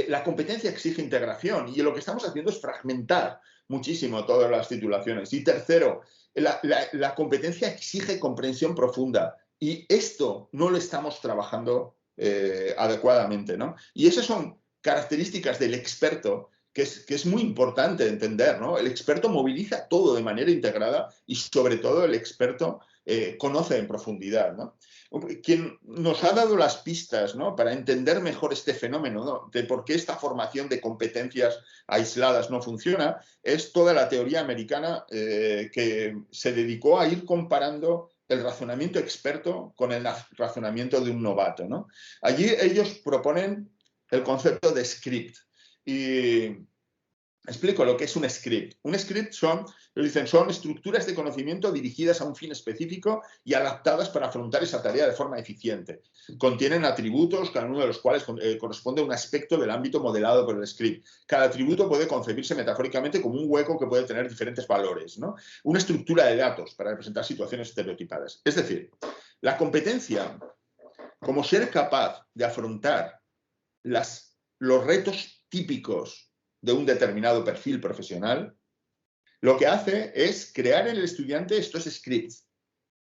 La competencia exige integración y lo que estamos haciendo es fragmentar muchísimo todas las titulaciones. Y tercero, la competencia exige comprensión profunda y esto no lo estamos trabajando adecuadamente, ¿no? Y esas son características del experto que es muy importante entender, ¿no? El experto moviliza todo de manera integrada y sobre todo el experto conoce en profundidad, ¿no? Quien nos ha dado las pistas, ¿no?, para entender mejor este fenómeno, ¿no?, de por qué esta formación de competencias aisladas no funciona, es toda la teoría americana que se dedicó a ir comparando el razonamiento experto con el razonamiento de un novato, ¿no? Allí ellos proponen el concepto de script. Y explico lo que es un script. Un script son estructuras de conocimiento dirigidas a un fin específico y adaptadas para afrontar esa tarea de forma eficiente. Contienen atributos, cada uno de los cuales corresponde a un aspecto del ámbito modelado por el script. Cada atributo puede concebirse metafóricamente como un hueco que puede tener diferentes valores, ¿no? Una estructura de datos para representar situaciones estereotipadas. Es decir, la competencia, como ser capaz de afrontar los retos típicos de un determinado perfil profesional, lo que hace es crear en el estudiante estos scripts.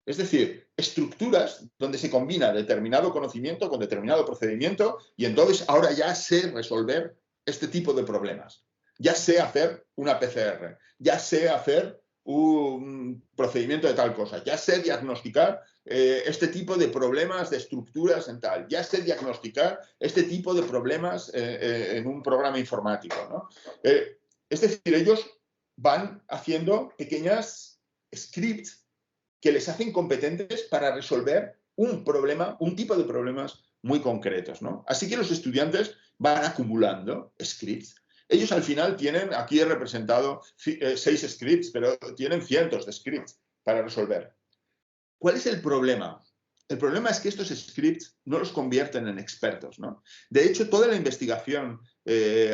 Es decir, estructuras donde se combina determinado conocimiento con determinado procedimiento y entonces ahora ya sé resolver este tipo de problemas. Ya sé hacer una PCR, ya sé hacer un procedimiento de tal cosa, ya sé diagnosticar este tipo de problemas de estructuras en tal, ya sé diagnosticar este tipo de problemas en un programa informático, ¿no? Es decir, ellos van haciendo pequeñas scripts que les hacen competentes para resolver un problema, un tipo de problemas muy concretos, ¿no? Así que los estudiantes van acumulando scripts. Ellos al final tienen, aquí he representado 6 scripts, pero tienen cientos de scripts para resolver. ¿Cuál es el problema? El problema es que estos scripts no los convierten en expertos, ¿no? De hecho, toda la investigación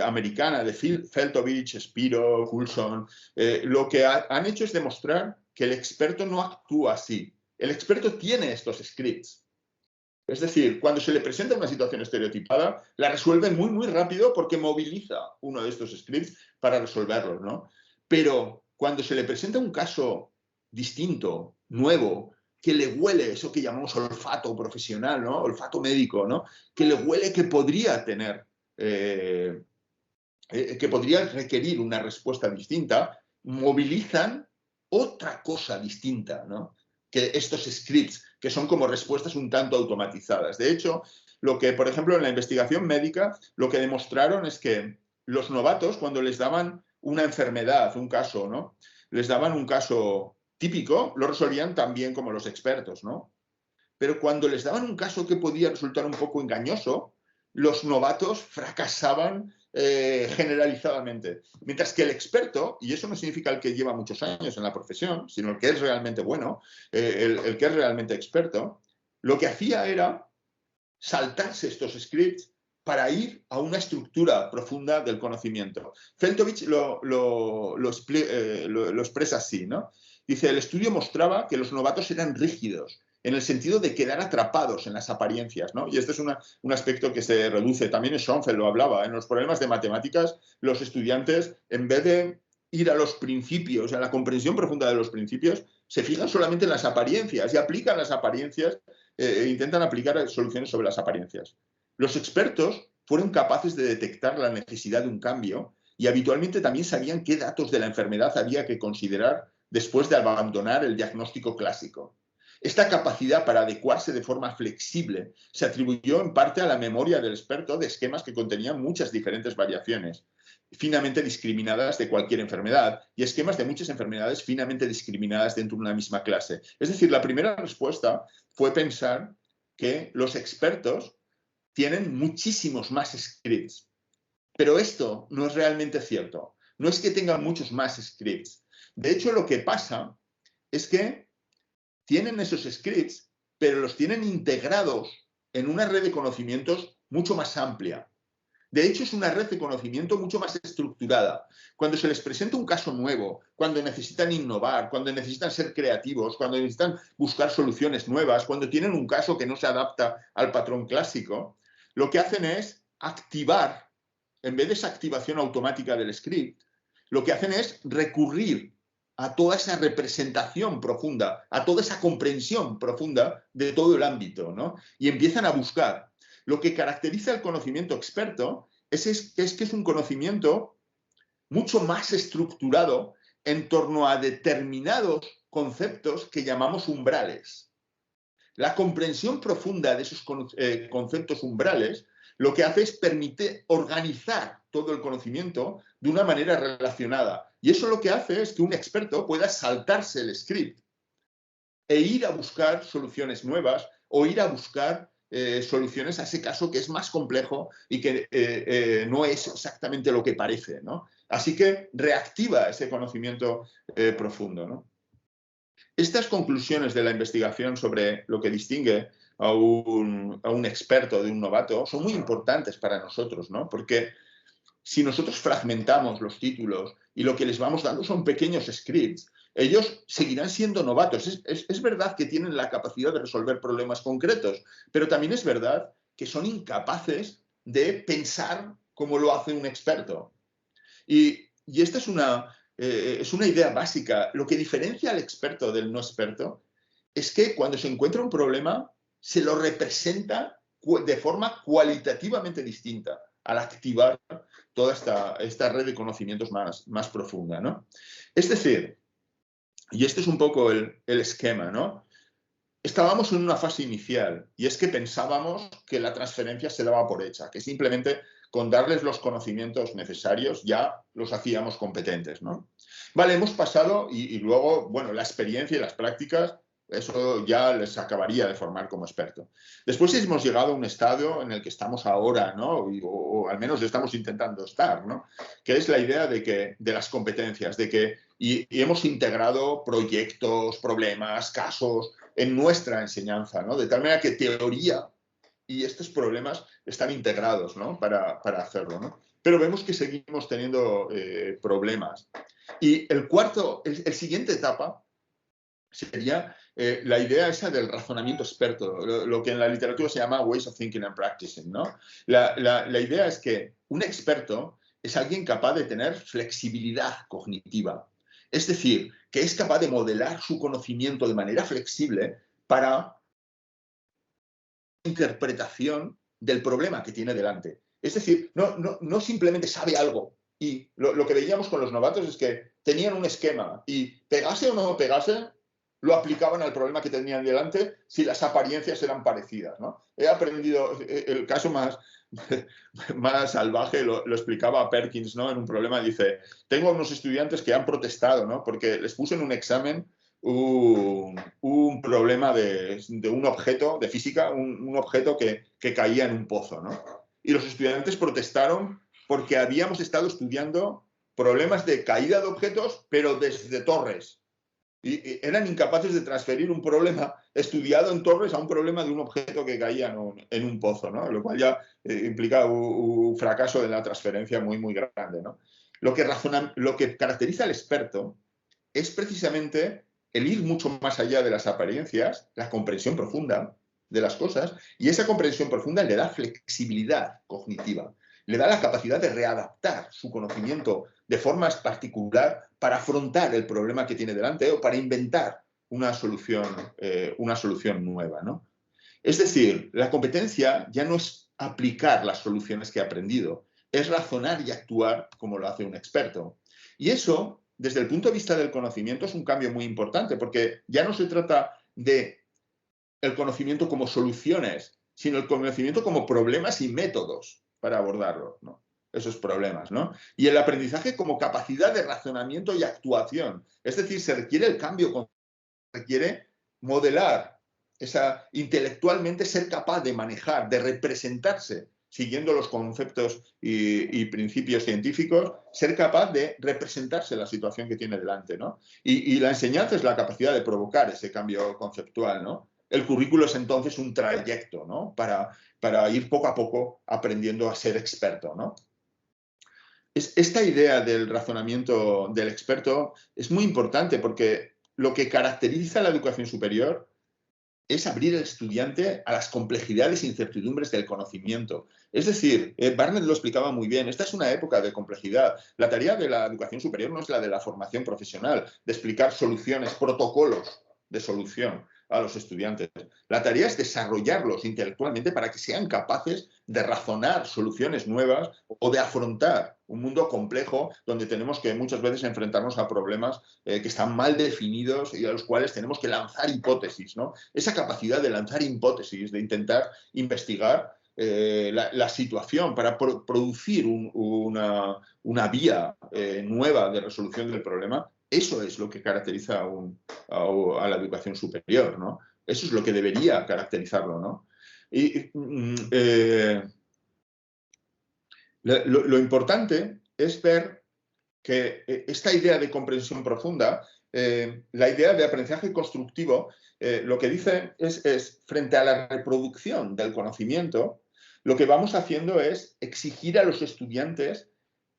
americana de Feltovich, Spiro, Coulson, lo que han hecho es demostrar que el experto no actúa así. El experto tiene estos scripts. Es decir, cuando se le presenta una situación estereotipada, la resuelve muy, muy rápido porque moviliza uno de estos scripts para resolverlo, ¿no? Pero cuando se le presenta un caso distinto, nuevo, que le huele eso que llamamos olfato profesional, ¿no? Olfato médico, ¿no? Que le huele que podría tener, que podría requerir una respuesta distinta, movilizan otra cosa distinta, ¿no?, que estos scripts, que son como respuestas un tanto automatizadas. De hecho, lo que, por ejemplo, en la investigación médica, lo que demostraron es que los novatos, cuando les daban una enfermedad, un caso, ¿no?, les daban un caso típico, lo resolvían tan bien como los expertos, ¿no? Pero cuando les daban un caso que podía resultar un poco engañoso, los novatos fracasaban generalizadamente. Mientras que el experto, y eso no significa el que lleva muchos años en la profesión, sino el que es realmente bueno, el que es realmente experto, lo que hacía era saltarse estos scripts para ir a una estructura profunda del conocimiento. Feltovich lo expresa así, ¿no? Dice, el estudio mostraba que los novatos eran rígidos, en el sentido de quedar atrapados en las apariencias, ¿no? Y este es un aspecto que se reduce. También Schoenfeld lo hablaba. En los problemas de matemáticas, los estudiantes, en vez de ir a los principios, a la comprensión profunda de los principios, se fijan solamente en las apariencias y aplican las apariencias, intentan aplicar soluciones sobre las apariencias. Los expertos fueron capaces de detectar la necesidad de un cambio y habitualmente también sabían qué datos de la enfermedad había que considerar después de abandonar el diagnóstico clásico. Esta capacidad para adecuarse de forma flexible se atribuyó en parte a la memoria del experto de esquemas que contenían muchas diferentes variaciones finamente discriminadas de cualquier enfermedad y esquemas de muchas enfermedades finamente discriminadas dentro de una misma clase. Es decir, la primera respuesta fue pensar que los expertos tienen muchísimos más scripts. Pero esto no es realmente cierto. No es que tengan muchos más scripts. De hecho, lo que pasa es que tienen esos scripts, pero los tienen integrados en una red de conocimientos mucho más amplia. De hecho, es una red de conocimiento mucho más estructurada. Cuando se les presenta un caso nuevo, cuando necesitan innovar, cuando necesitan ser creativos, cuando necesitan buscar soluciones nuevas, cuando tienen un caso que no se adapta al patrón clásico, lo que hacen es activar en vez de esa activación automática del script, lo que hacen es recurrir a toda esa representación profunda, a toda esa comprensión profunda de todo el ámbito, ¿no? Y empiezan a buscar. Lo que caracteriza el conocimiento experto es que es un conocimiento mucho más estructurado en torno a determinados conceptos que llamamos umbrales. La comprensión profunda de esos conceptos umbrales lo que hace es permitir organizar todo el conocimiento de una manera relacionada. Y eso lo que hace es que un experto pueda saltarse el script e ir a buscar soluciones nuevas o ir a buscar soluciones a ese caso que es más complejo y que no es exactamente lo que parece, ¿no? Así que reactiva ese conocimiento profundo, ¿no? Estas conclusiones de la investigación sobre lo que distingue a un experto de un novato son muy importantes para nosotros, ¿no? Porque si nosotros fragmentamos los títulos y lo que les vamos dando son pequeños scripts, ellos seguirán siendo novatos. Es verdad que tienen la capacidad de resolver problemas concretos, pero también es verdad que son incapaces de pensar como lo hace un experto. Y esta es una idea básica. Lo que diferencia al experto del no experto es que cuando se encuentra un problema, se lo representa de forma cualitativamente distinta al activar toda esta red de conocimientos más profunda, ¿no? Es decir, y este es un poco el esquema, ¿no? Estábamos en una fase inicial y es que pensábamos que la transferencia se daba por hecha, que simplemente con darles los conocimientos necesarios ya los hacíamos competentes, ¿no? Vale, hemos pasado y luego, bueno, la experiencia y las prácticas, eso ya les acabaría de formar como experto. Después hemos llegado a un estado en el que estamos ahora, ¿no? O al menos estamos intentando estar, ¿no? Que es la idea de las competencias, y hemos integrado proyectos, problemas, casos en nuestra enseñanza, ¿no? De tal manera que teoría y estos problemas están integrados, ¿no? para hacerlo, ¿no? Pero vemos que seguimos teniendo problemas. Y el siguiente etapa sería la idea esa del razonamiento experto, lo que en la literatura se llama ways of thinking and practicing, ¿no? La idea es que un experto es alguien capaz de tener flexibilidad cognitiva. Es decir, que es capaz de modelar su conocimiento de manera flexible para interpretación del problema que tiene delante. Es decir, no simplemente sabe algo. Y lo que veíamos con los novatos es que tenían un esquema y pegase o no pegase, lo aplicaban al problema que tenían delante si las apariencias eran parecidas, ¿no? He aprendido, el caso más salvaje lo explicaba Perkins, ¿no? En un problema dice, tengo unos estudiantes que han protestado, ¿no? Porque les puse en un examen un problema de un objeto de física, un objeto que caía en un pozo, ¿no? Y los estudiantes protestaron porque habíamos estado estudiando problemas de caída de objetos, pero desde torres. Y eran incapaces de transferir un problema estudiado en torres a un problema de un objeto que caía en un pozo, ¿no? Lo cual ya implica un fracaso de la transferencia muy, muy grande, ¿no? Lo que caracteriza al experto es precisamente el ir mucho más allá de las apariencias, la comprensión profunda de las cosas, y esa comprensión profunda le da flexibilidad cognitiva, le da la capacidad de readaptar su conocimiento de forma particular para afrontar el problema que tiene delante o para inventar una solución nueva, ¿no? Es decir, la competencia ya no es aplicar las soluciones que ha aprendido, es razonar y actuar como lo hace un experto. Y eso, desde el punto de vista del conocimiento, es un cambio muy importante, porque ya no se trata de el conocimiento como soluciones, sino el conocimiento como problemas y métodos para abordarlos, ¿no? Esos problemas, ¿no? Y el aprendizaje como capacidad de razonamiento y actuación. Es decir, se requiere el cambio, se requiere modelar, intelectualmente ser capaz de manejar, de representarse, siguiendo los conceptos y principios científicos, ser capaz de representarse la situación que tiene delante, ¿no? Y la enseñanza es la capacidad de provocar ese cambio conceptual, ¿no? El currículo es entonces un trayecto, ¿no? Para ir poco a poco aprendiendo a ser experto, ¿no? Esta idea del razonamiento del experto es muy importante porque lo que caracteriza la educación superior es abrir al estudiante a las complejidades e incertidumbres del conocimiento. Es decir, Barnett lo explicaba muy bien, esta es una época de complejidad. La tarea de la educación superior no es la de la formación profesional, de explicar soluciones, protocolos de solución a los estudiantes. La tarea es desarrollarlos intelectualmente para que sean capaces de razonar soluciones nuevas o de afrontar un mundo complejo donde tenemos que muchas veces enfrentarnos a problemas que están mal definidos y a los cuales tenemos que lanzar hipótesis, ¿no? Esa capacidad de lanzar hipótesis, de intentar investigar la situación para producir una vía nueva de resolución del problema. Eso es lo que caracteriza a la educación superior, ¿no? Eso es lo que debería caracterizarlo, ¿no? Y lo importante es ver que esta idea de comprensión profunda, la idea de aprendizaje constructivo, lo que dice es, frente a la reproducción del conocimiento, lo que vamos haciendo es exigir a los estudiantes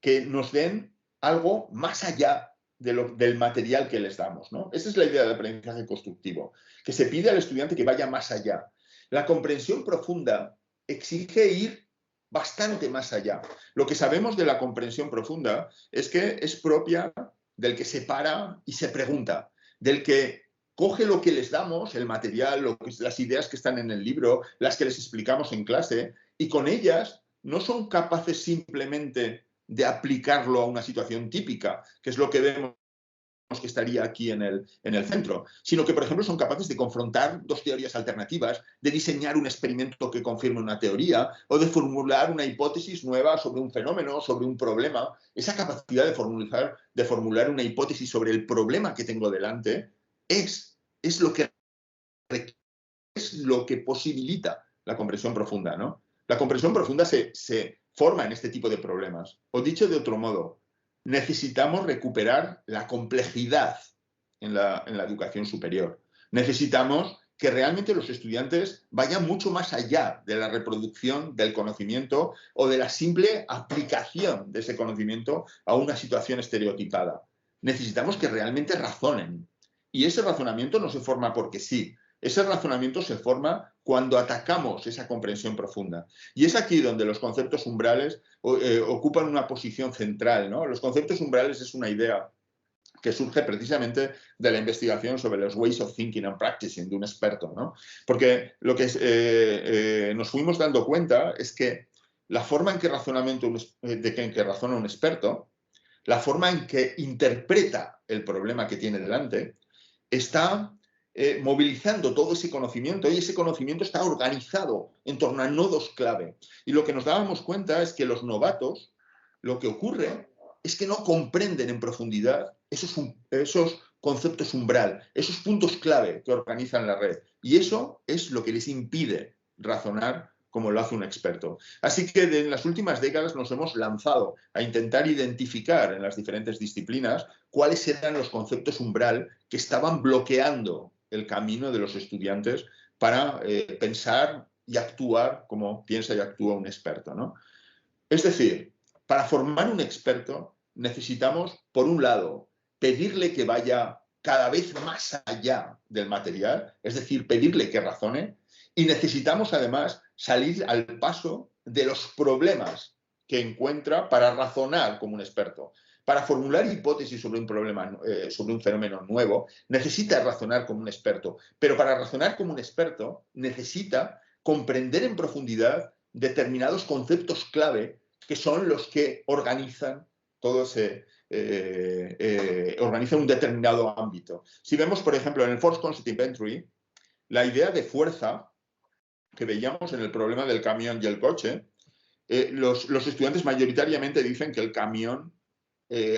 que nos den algo más allá del material que les damos, ¿no? Esa es la idea de aprendizaje constructivo, que se pide al estudiante que vaya más allá. La comprensión profunda exige ir bastante más allá. Lo que sabemos de la comprensión profunda es que es propia del que se para y se pregunta, del que coge lo que les damos, el material, las ideas que están en el libro, las que les explicamos en clase, y con ellas no son capaces simplemente de aplicarlo a una situación típica, que es lo que vemos que estaría aquí en el centro, sino que, por ejemplo, son capaces de confrontar dos teorías alternativas, de diseñar un experimento que confirme una teoría o de formular una hipótesis nueva sobre un fenómeno, sobre un problema. Esa capacidad de formular una hipótesis sobre el problema que tengo delante es lo que posibilita la comprensión profunda, ¿no? La comprensión profunda se forma en este tipo de problemas. O dicho de otro modo, necesitamos recuperar la complejidad en la educación superior. Necesitamos que realmente los estudiantes vayan mucho más allá de la reproducción del conocimiento o de la simple aplicación de ese conocimiento a una situación estereotipada. Necesitamos que realmente razonen. Y ese razonamiento no se forma porque sí. Ese razonamiento se forma cuando atacamos esa comprensión profunda. Y es aquí donde los conceptos umbrales ocupan una posición central, ¿no? Los conceptos umbrales es una idea que surge precisamente de la investigación sobre los ways of thinking and practicing de un experto, ¿no? Porque lo que nos fuimos dando cuenta es que la forma en que razona un experto, la forma en que interpreta el problema que tiene delante, está movilizando todo ese conocimiento, y ese conocimiento está organizado en torno a nodos clave. Y lo que nos dábamos cuenta es que los novatos, lo que ocurre es que no comprenden en profundidad esos conceptos umbral, esos puntos clave que organizan la red. Y eso es lo que les impide razonar como lo hace un experto. Así que en las últimas décadas nos hemos lanzado a intentar identificar en las diferentes disciplinas cuáles eran los conceptos umbral que estaban bloqueando el camino de los estudiantes para pensar y actuar como piensa y actúa un experto, ¿no? Es decir, para formar un experto necesitamos, por un lado, pedirle que vaya cada vez más allá del material, es decir, pedirle que razone, y necesitamos además salir al paso de los problemas que encuentra para razonar como un experto. Para formular hipótesis sobre un problema, sobre un fenómeno nuevo, necesita razonar como un experto, pero para razonar como un experto necesita comprender en profundidad determinados conceptos clave que son los que organizan todo organizan un determinado ámbito. Si vemos, por ejemplo, en el Force Concept Inventory, la idea de fuerza que veíamos en el problema del camión y el coche, los estudiantes mayoritariamente dicen que el camión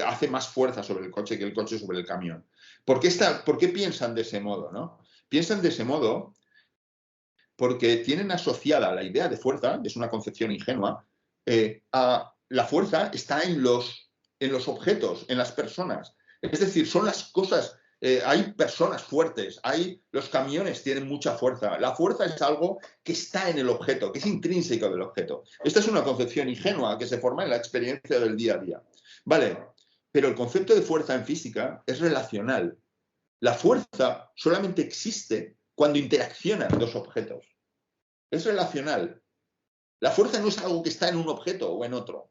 hace más fuerza sobre el coche que el coche sobre el camión. ¿Por qué piensan de ese modo, no? Piensan de ese modo porque tienen asociada la idea de fuerza, es una concepción ingenua, a la fuerza está en los objetos, en las personas. Es decir, son las cosas, hay personas fuertes, los camiones tienen mucha fuerza. La fuerza es algo que está en el objeto, que es intrínseco del objeto. Esta es una concepción ingenua que se forma en la experiencia del día a día. Vale, pero el concepto de fuerza en física es relacional. La fuerza solamente existe cuando interaccionan dos objetos. Es relacional. La fuerza no es algo que está en un objeto o en otro.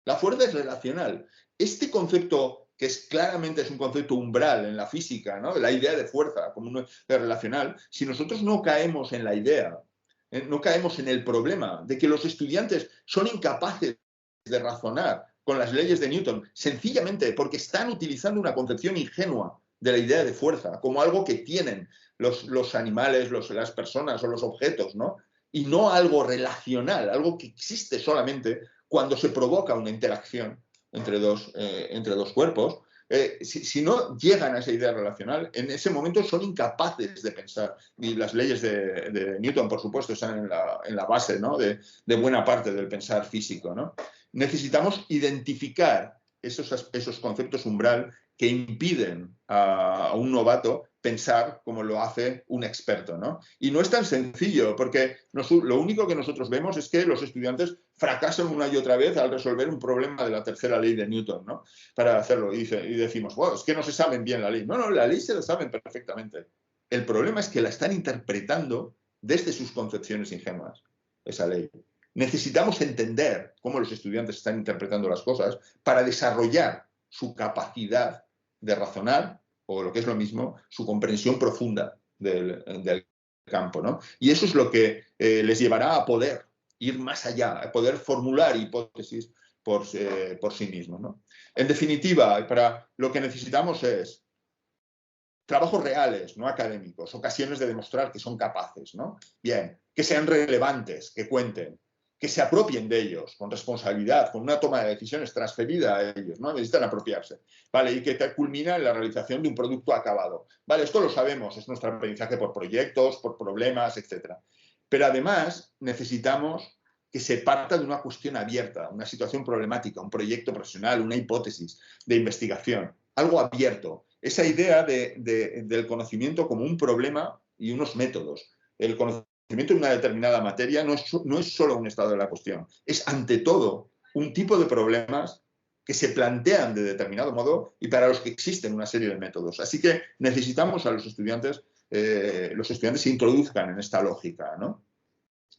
La fuerza es relacional. Este concepto, que claramente es un concepto umbral en la física, ¿no? La idea de fuerza como una relacional, si nosotros no caemos en la idea, no caemos en el problema de que los estudiantes son incapaces de razonar con las leyes de Newton, sencillamente porque están utilizando una concepción ingenua de la idea de fuerza, como algo que tienen los animales, las personas o los objetos, ¿no? Y no algo relacional, algo que existe solamente cuando se provoca una interacción entre dos cuerpos. Si no llegan a esa idea relacional, en ese momento son incapaces de pensar. Y las leyes de Newton, por supuesto, están en la base, ¿no? de buena parte del pensar físico, ¿no? Necesitamos identificar esos conceptos umbral que impiden a un novato pensar como lo hace un experto, ¿no? Y no es tan sencillo, porque lo único que nosotros vemos es que los estudiantes fracasan una y otra vez al resolver un problema de la tercera ley de Newton, ¿no? Para hacerlo. Y decimos, wow, es que no se saben bien la ley. No, no, la ley se la saben perfectamente. El problema es que la están interpretando desde sus concepciones ingenuas, esa ley. Necesitamos entender cómo los estudiantes están interpretando las cosas para desarrollar su capacidad de razonar, o lo que es lo mismo, su comprensión profunda del campo, ¿no? Y eso es lo que les llevará a poder ir más allá, a poder formular hipótesis por sí mismos, ¿no? En definitiva, lo que necesitamos es trabajos reales, no académicos, ocasiones de demostrar que son capaces, ¿no? Bien, que sean relevantes, que cuenten, que se apropien de ellos con responsabilidad, con una toma de decisiones transferida a ellos, ¿no? Necesitan apropiarse, ¿vale? Y que culmina en la realización de un producto acabado, ¿vale? Esto lo sabemos, es nuestro aprendizaje por proyectos, por problemas, etc. Pero además necesitamos que se parta de una cuestión abierta, una situación problemática, un proyecto profesional, una hipótesis de investigación, algo abierto. Esa idea del conocimiento como un problema y unos métodos. El conocimiento en una determinada materia no es solo un estado de la cuestión, es ante todo un tipo de problemas que se plantean de determinado modo y para los que existen una serie de métodos. Así que necesitamos a los estudiantes se introduzcan en esta lógica, ¿no?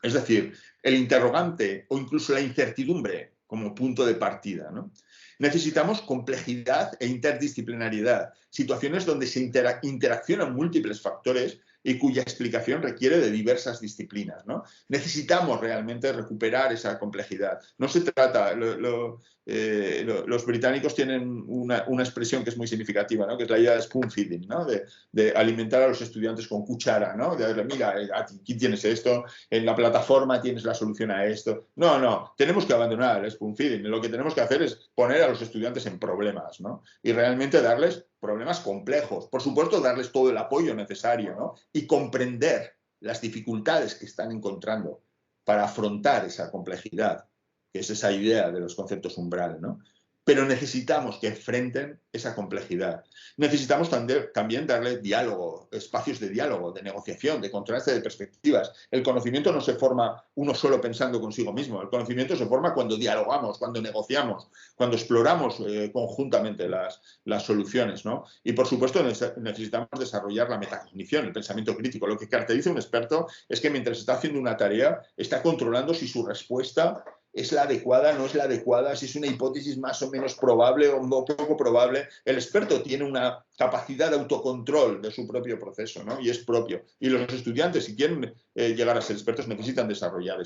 Es decir, el interrogante o incluso la incertidumbre como punto de partida, ¿no? Necesitamos complejidad e interdisciplinariedad, situaciones donde se interaccionan múltiples factores y cuya explicación requiere de diversas disciplinas, ¿no? Necesitamos realmente recuperar esa complejidad. No se trata, los británicos tienen una expresión que es muy significativa, ¿no? Que es la idea de spoon feeding, ¿no? De alimentar a los estudiantes con cuchara, ¿no? De darle, mira, aquí tienes esto, en la plataforma tienes la solución a esto. No, no, tenemos que abandonar el spoon feeding. Lo que tenemos que hacer es poner a los estudiantes en problemas, ¿no? Y realmente darles problemas complejos. Por supuesto, darles todo el apoyo necesario, ¿no? Y comprender las dificultades que están encontrando para afrontar esa complejidad, que es esa idea de los conceptos umbral, ¿no? Pero necesitamos que enfrenten esa complejidad. Necesitamos también darle diálogo, espacios de diálogo, de negociación, de contraste de perspectivas. El conocimiento no se forma uno solo pensando consigo mismo. El conocimiento se forma cuando dialogamos, cuando negociamos, cuando exploramos conjuntamente las soluciones, ¿no? Y, por supuesto, necesitamos desarrollar la metacognición, el pensamiento crítico. Lo que caracteriza a un experto es que mientras está haciendo una tarea, está controlando si su respuesta es la adecuada, no es la adecuada, si es una hipótesis más o menos probable o no poco probable. El experto tiene una capacidad de autocontrol de su propio proceso, ¿no? Y es propio. Y los estudiantes, si quieren llegar a ser expertos, necesitan desarrollar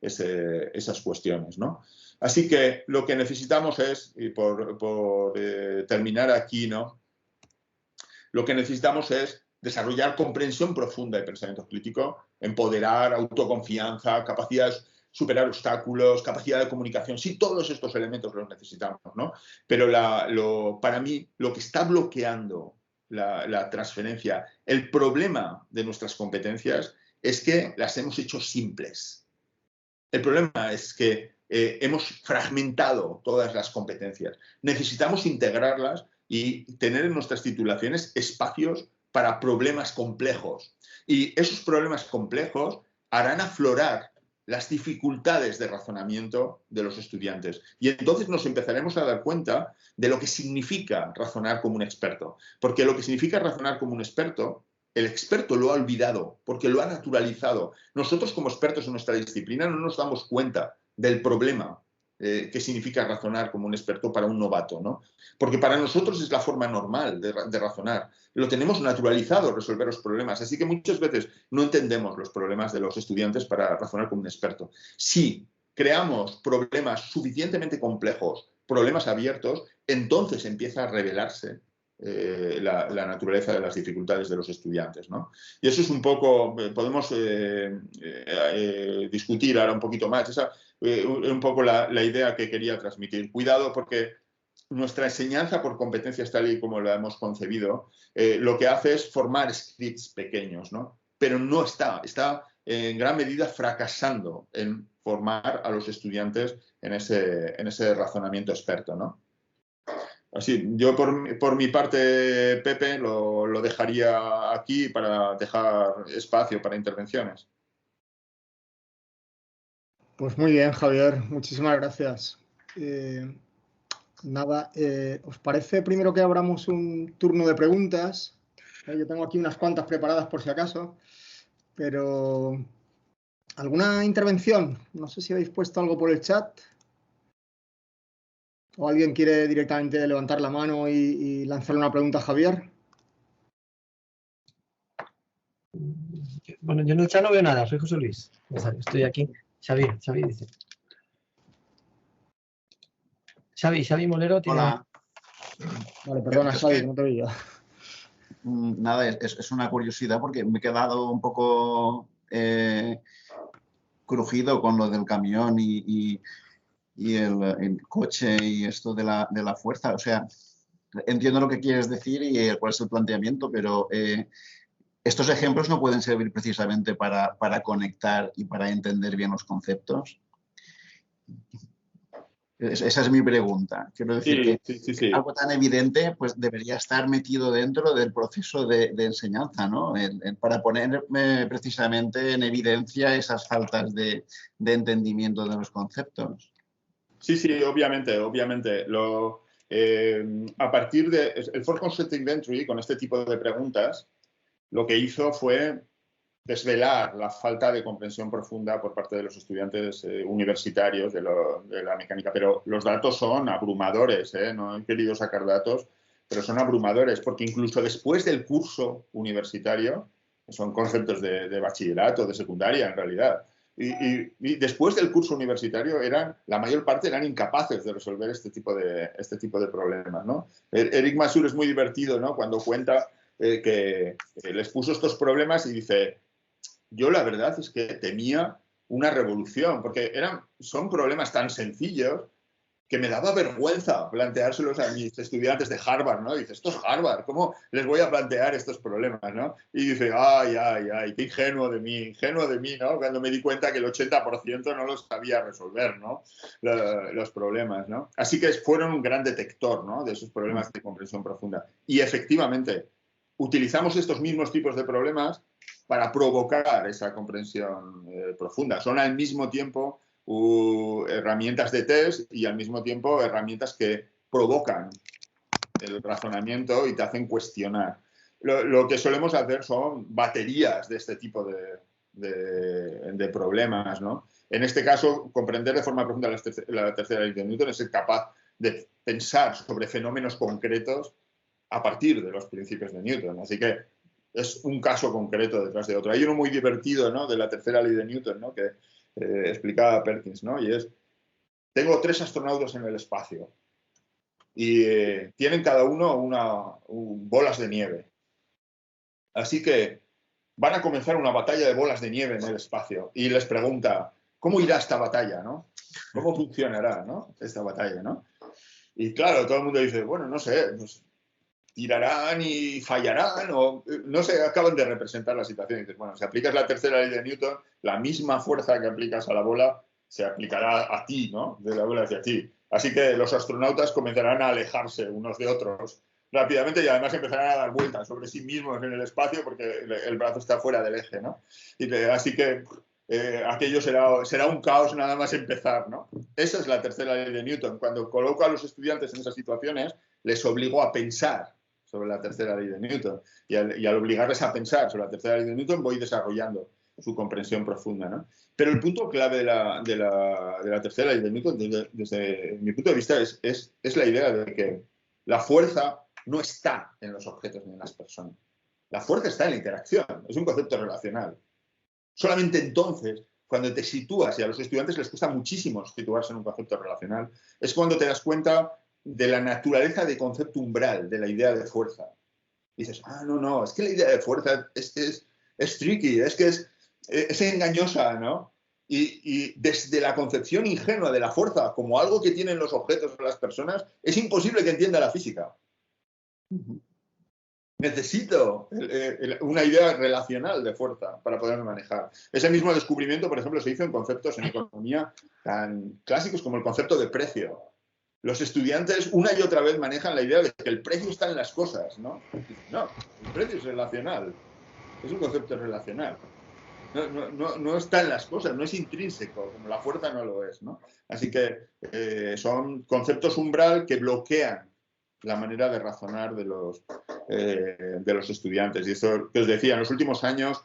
esas cuestiones, ¿no? Así que lo que necesitamos es, y por terminar aquí, ¿no? Lo que necesitamos es desarrollar comprensión profunda de pensamiento crítico, empoderar, autoconfianza, capacidades, superar obstáculos, capacidad de comunicación. Sí, todos estos elementos los necesitamos, ¿no? Pero para mí lo que está bloqueando la transferencia, el problema de nuestras competencias es que las hemos hecho simples. El problema es que hemos fragmentado todas las competencias. Necesitamos integrarlas y tener en nuestras titulaciones espacios para problemas complejos. Y esos problemas complejos harán aflorar las dificultades de razonamiento de los estudiantes. Y entonces nos empezaremos a dar cuenta de lo que significa razonar como un experto. Porque lo que significa razonar como un experto El experto lo ha olvidado porque lo ha naturalizado. Nosotros como expertos en nuestra disciplina no nos damos cuenta del problema que significa razonar como un experto para un novato, ¿no? Porque para nosotros es la forma normal de razonar. Lo tenemos naturalizado, resolver los problemas. Así que muchas veces no entendemos los problemas de los estudiantes para razonar como un experto. Si creamos problemas suficientemente complejos, problemas abiertos, entonces empieza a revelarse la naturaleza de las dificultades de los estudiantes, ¿no? Y eso es un poco, podemos discutir ahora un poquito más, esa un poco la idea que quería transmitir. Cuidado porque nuestra enseñanza por competencias tal y como la hemos concebido, lo que hace es formar scripts pequeños, ¿no? Pero no está en gran medida fracasando en formar a los estudiantes en ese razonamiento experto, ¿no? Así, yo por mi parte, Pepe, lo dejaría aquí para dejar espacio para intervenciones. Pues muy bien, Javier, muchísimas gracias. Nada, ¿os parece primero que abramos un turno de preguntas? Yo tengo aquí unas cuantas preparadas por si acaso, pero ¿alguna intervención? No sé si habéis puesto algo por el chat. ¿O alguien quiere directamente levantar la mano y lanzarle una pregunta a Javier? Bueno, yo en el chat no veo nada, soy José Luis. Estoy aquí. Xavi dice. Xavi Molero tiene... Hola. Vale, perdona, Xavi, que no te veía. Nada, es una curiosidad porque me he quedado un poco crujido con lo del camión y el coche y esto de la fuerza. O sea, entiendo lo que quieres decir y cuál es el planteamiento, pero estos ejemplos no pueden servir precisamente para conectar y para entender bien los conceptos. Esa es mi pregunta. Quiero decir que algo tan evidente pues debería estar metido dentro del proceso de enseñanza, ¿no? Para poner precisamente en evidencia esas faltas de entendimiento de los conceptos. Sí, obviamente. A partir del For Concept Inventory, con este tipo de preguntas, lo que hizo fue desvelar la falta de comprensión profunda por parte de los estudiantes universitarios de la mecánica. Pero los datos son abrumadores, ¿eh? No he querido sacar datos, pero son abrumadores, porque incluso después del curso universitario, que son conceptos de bachillerato, de secundaria en realidad, y después del curso universitario la mayor parte eran incapaces de resolver este tipo de problemas, ¿no? Eric Masur es muy divertido, ¿no? Cuando cuenta que les puso estos problemas y dice: yo la verdad es que temía una revolución, porque son problemas tan sencillos que me daba vergüenza planteárselos a mis estudiantes de Harvard, ¿no? Dice, esto es Harvard, ¿cómo les voy a plantear estos problemas, ¿no? Y dice, ay, qué ingenuo de mí, ¿no? Cuando me di cuenta que el 80% no los sabía resolver, ¿no? Los problemas, ¿no? Así que fueron un gran detector, ¿no? De esos problemas de comprensión profunda. Y efectivamente, utilizamos estos mismos tipos de problemas para provocar esa comprensión profunda. Son al mismo tiempo herramientas de test y al mismo tiempo herramientas que provocan el razonamiento y te hacen cuestionar. Lo que solemos hacer son baterías de este tipo de problemas, ¿no? En este caso, comprender de forma profunda la tercera ley de Newton es ser capaz de pensar sobre fenómenos concretos a partir de los principios de Newton. Así que es un caso concreto detrás de otro. Hay uno muy divertido, ¿no? De la tercera ley de Newton, ¿no? Que explicaba Perkins, ¿no? Y es: tengo 3 astronautas en el espacio y tienen cada uno bolas de nieve. Así que van a comenzar una batalla de bolas de nieve en el espacio y les pregunta, ¿cómo irá esta batalla, no? ¿Cómo funcionará, no? Esta batalla, ¿no? Y claro, todo el mundo dice, bueno, no sé, pues tirarán y fallarán, o no sé, acaban de representar la situación. Y dices, bueno, si aplicas la tercera ley de Newton, la misma fuerza que aplicas a la bola se aplicará a ti, ¿no? De la bola hacia ti. Así que los astronautas comenzarán a alejarse unos de otros rápidamente y además empezarán a dar vueltas sobre sí mismos en el espacio porque el brazo está fuera del eje, ¿no? Así que aquello será un caos nada más empezar, ¿no? Esa es la tercera ley de Newton. Cuando coloco a los estudiantes en esas situaciones, les obligo a pensar sobre la tercera ley de Newton. Y al obligarles a pensar sobre la tercera ley de Newton, voy desarrollando su comprensión profunda, ¿no? Pero el punto clave de la tercera ley de Newton, desde mi punto de vista, es la idea de que la fuerza no está en los objetos ni en las personas. La fuerza está en la interacción, es un concepto relacional. Solamente entonces, cuando te sitúas, y a los estudiantes les cuesta muchísimo situarse en un concepto relacional, es cuando te das cuenta de la naturaleza de concepto umbral, de la idea de fuerza. Y dices, no, es que la idea de fuerza es tricky, es que es engañosa, ¿no? Y desde la concepción ingenua de la fuerza como algo que tienen los objetos o las personas, es imposible que entienda la física. Necesito una idea relacional de fuerza para poderme manejar. Ese mismo descubrimiento, por ejemplo, se hizo en conceptos en economía tan clásicos como el concepto de precio. Los estudiantes una y otra vez manejan la idea de que el precio está en las cosas, ¿no? No, el precio es relacional. Es un concepto relacional. No está en las cosas, no es intrínseco, como la fuerza no lo es, ¿no? Así que son conceptos umbral que bloquean la manera de razonar de los estudiantes. Y esto que os decía, en los últimos años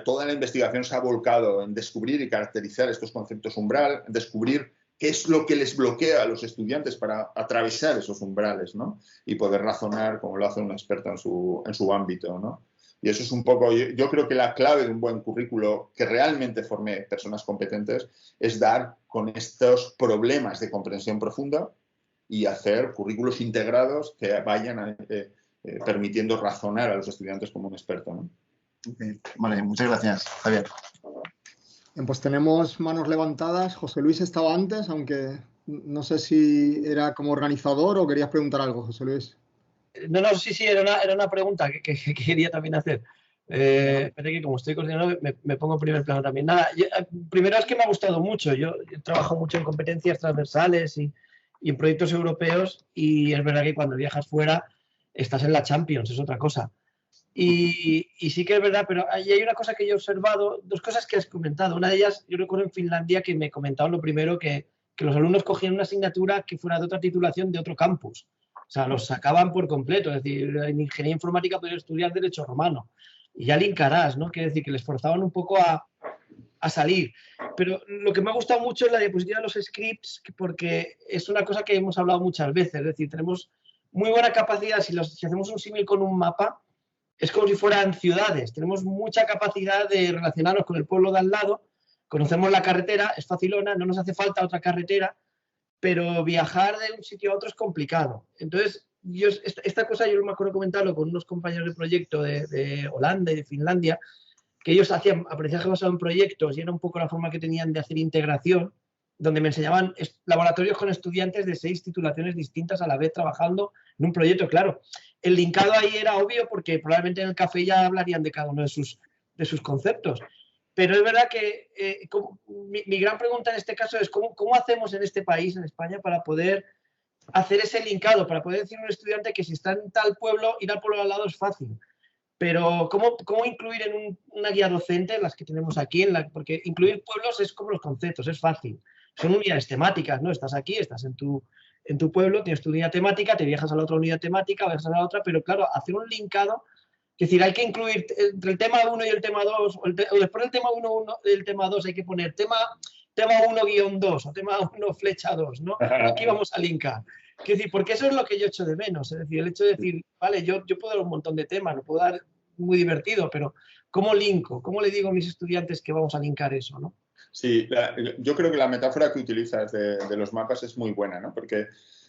toda la investigación se ha volcado en descubrir y caracterizar estos conceptos umbral, en descubrir qué es lo que les bloquea a los estudiantes para atravesar esos umbrales, ¿no? Y poder razonar como lo hace un experto en su ámbito, ¿no? Y eso es un poco, yo creo que la clave de un buen currículo que realmente forme personas competentes es dar con estos problemas de comprensión profunda y hacer currículos integrados que vayan permitiendo razonar a los estudiantes como un experto, ¿no? Okay. Vale, muchas gracias, Javier. Bien, pues tenemos manos levantadas. José Luis estaba antes, aunque no sé si era como organizador o querías preguntar algo, José Luis. No, sí, era una pregunta que quería también hacer. Espera que como estoy coordinador me pongo en primer plano también. Nada, primero es que me ha gustado mucho. Yo trabajo mucho en competencias transversales y en proyectos europeos y es verdad que cuando viajas fuera estás en la Champions, es otra cosa. Y sí que es verdad, pero ahí hay una cosa que yo he observado, dos cosas que has comentado. Una de ellas, yo recuerdo en Finlandia que me comentaban lo primero que los alumnos cogían una asignatura que fuera de otra titulación de otro campus. O sea, los sacaban por completo. Es decir, en ingeniería informática podías estudiar derecho romano. Y ya linkarás, ¿no? Quiere decir que les forzaban un poco a salir. Pero lo que me ha gustado mucho es la diapositiva de los scripts, porque es una cosa que hemos hablado muchas veces. Es decir, tenemos muy buena capacidad, si hacemos un símil con un mapa, es como si fueran ciudades. Tenemos mucha capacidad de relacionarnos con el pueblo de al lado, conocemos la carretera, es facilona, no nos hace falta otra carretera, pero viajar de un sitio a otro es complicado. Entonces, esta cosa yo me acuerdo comentarlo con unos compañeros de proyecto de Holanda y de Finlandia, que ellos hacían aprendizaje basado en proyectos y era un poco la forma que tenían de hacer integración, donde me enseñaban laboratorios con estudiantes de 6 titulaciones distintas a la vez trabajando en un proyecto. Claro, el linkado ahí era obvio porque probablemente en el café ya hablarían de cada uno de sus conceptos. Pero es verdad que mi gran pregunta en este caso es ¿cómo hacemos en este país, en España, para poder hacer ese linkado, para poder decir a un estudiante que si está en tal pueblo, ir al pueblo al lado es fácil? Pero ¿cómo incluir en una guía docente, las que tenemos aquí? Porque incluir pueblos es como los conceptos, es fácil. Son unidades temáticas, ¿no? Estás aquí, estás en tu pueblo, tienes tu unidad temática, te viajas a la otra unidad temática, viajas a la otra, pero claro, hacer un linkado, es decir, hay que incluir entre el tema 1 y el tema 2, o después del tema 1 y el tema 2 hay que poner tema 1-2 o tema 1 flecha 2, ¿no? Aquí vamos a linkar. Es decir, porque eso es lo que yo echo de menos. Es decir, el hecho de decir, vale, yo puedo dar un montón de temas, lo puedo dar muy divertido, pero ¿cómo linko? ¿Cómo le digo a mis estudiantes que vamos a linkar eso, no? Sí, yo creo que la metáfora que utilizas de los mapas es muy buena, ¿no? Porque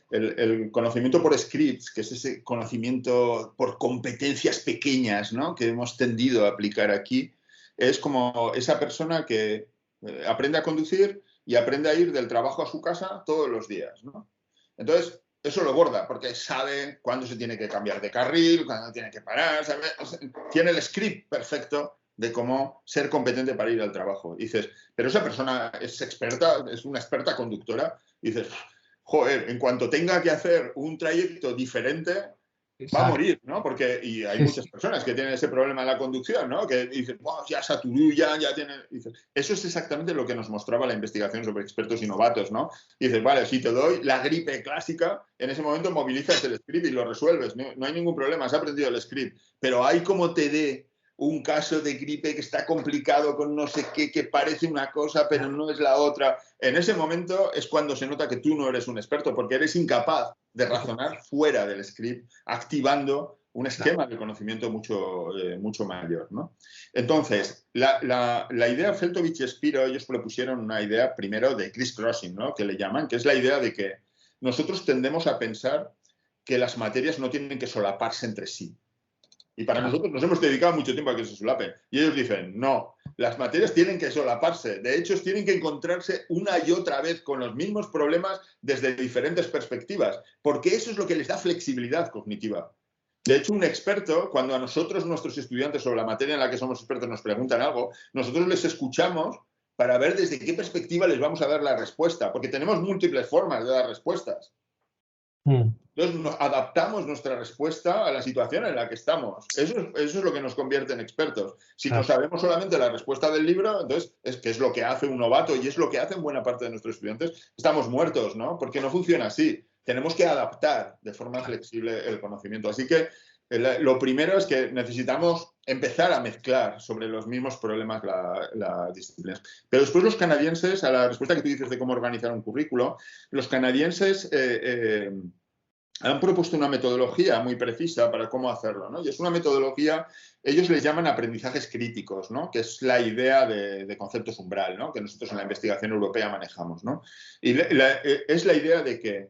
el conocimiento por scripts, que es ese conocimiento por competencias pequeñas, ¿no? Que hemos tendido a aplicar aquí, es como esa persona que aprende a conducir y aprende a ir del trabajo a su casa todos los días, ¿no? Entonces, eso lo borda, porque sabe cuándo se tiene que cambiar de carril, cuándo tiene que parar, ¿sabe? Tiene el script perfecto de cómo ser competente para ir al trabajo. Y dices, pero esa persona es experta, es una experta conductora. Y dices, joder, en cuanto tenga que hacer un trayecto diferente, va a morir, ¿no? Porque, y hay muchas personas que tienen ese problema en la conducción, ¿no? Que dicen, wow, ya saturó, ya tiene... Eso es exactamente lo que nos mostraba la investigación sobre expertos y novatos, ¿no? Y dices, vale, si te doy la gripe clásica, en ese momento movilizas el script y lo resuelves, no hay ningún problema, has aprendido el script, pero hay como te dé un caso de gripe que está complicado con no sé qué, que parece una cosa, pero no es la otra. En ese momento es cuando se nota que tú no eres un experto, porque eres incapaz de razonar fuera del script, activando un esquema de conocimiento mucho mayor, ¿no? Entonces, la idea Feltovich y Spiro, ellos propusieron una idea primero de criss-crossing, ¿no? Que le llaman, que es la idea de que nosotros tendemos a pensar que las materias no tienen que solaparse entre sí. Y para nosotros nos hemos dedicado mucho tiempo a que se solapen. Y ellos dicen, no, las materias tienen que solaparse. De hecho, tienen que encontrarse una y otra vez con los mismos problemas desde diferentes perspectivas, porque eso es lo que les da flexibilidad cognitiva. De hecho, un experto, cuando a nosotros, nuestros estudiantes sobre la materia en la que somos expertos nos preguntan algo, nosotros les escuchamos para ver desde qué perspectiva les vamos a dar la respuesta, porque tenemos múltiples formas de dar respuestas. Entonces nos adaptamos nuestra respuesta a la situación en la que estamos. Eso es lo que nos convierte en expertos. Si no sabemos solamente la respuesta del libro, entonces que es lo que hace un novato y es lo que hacen buena parte de nuestros estudiantes, estamos muertos, ¿no? Porque no funciona así. Tenemos que adaptar de forma flexible el conocimiento. Así que lo primero es que necesitamos empezar a mezclar sobre los mismos problemas las disciplinas. Pero después los canadienses, a la respuesta que tú dices de cómo organizar un currículo, los canadienses han propuesto una metodología muy precisa para cómo hacerlo, ¿no? Y es una metodología, ellos le llaman aprendizajes críticos, ¿no? Que es la idea de conceptos umbral, ¿no? Que nosotros en la investigación europea manejamos, ¿no? Y es la idea de que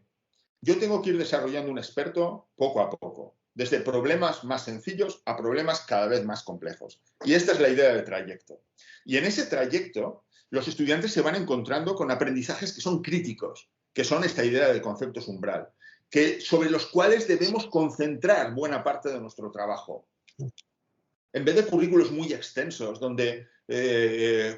yo tengo que ir desarrollando un experto poco a poco, desde problemas más sencillos a problemas cada vez más complejos. Y esta es la idea del trayecto. Y en ese trayecto, los estudiantes se van encontrando con aprendizajes que son críticos, que son esta idea de conceptos umbral, sobre los cuales debemos concentrar buena parte de nuestro trabajo. En vez de currículos muy extensos, donde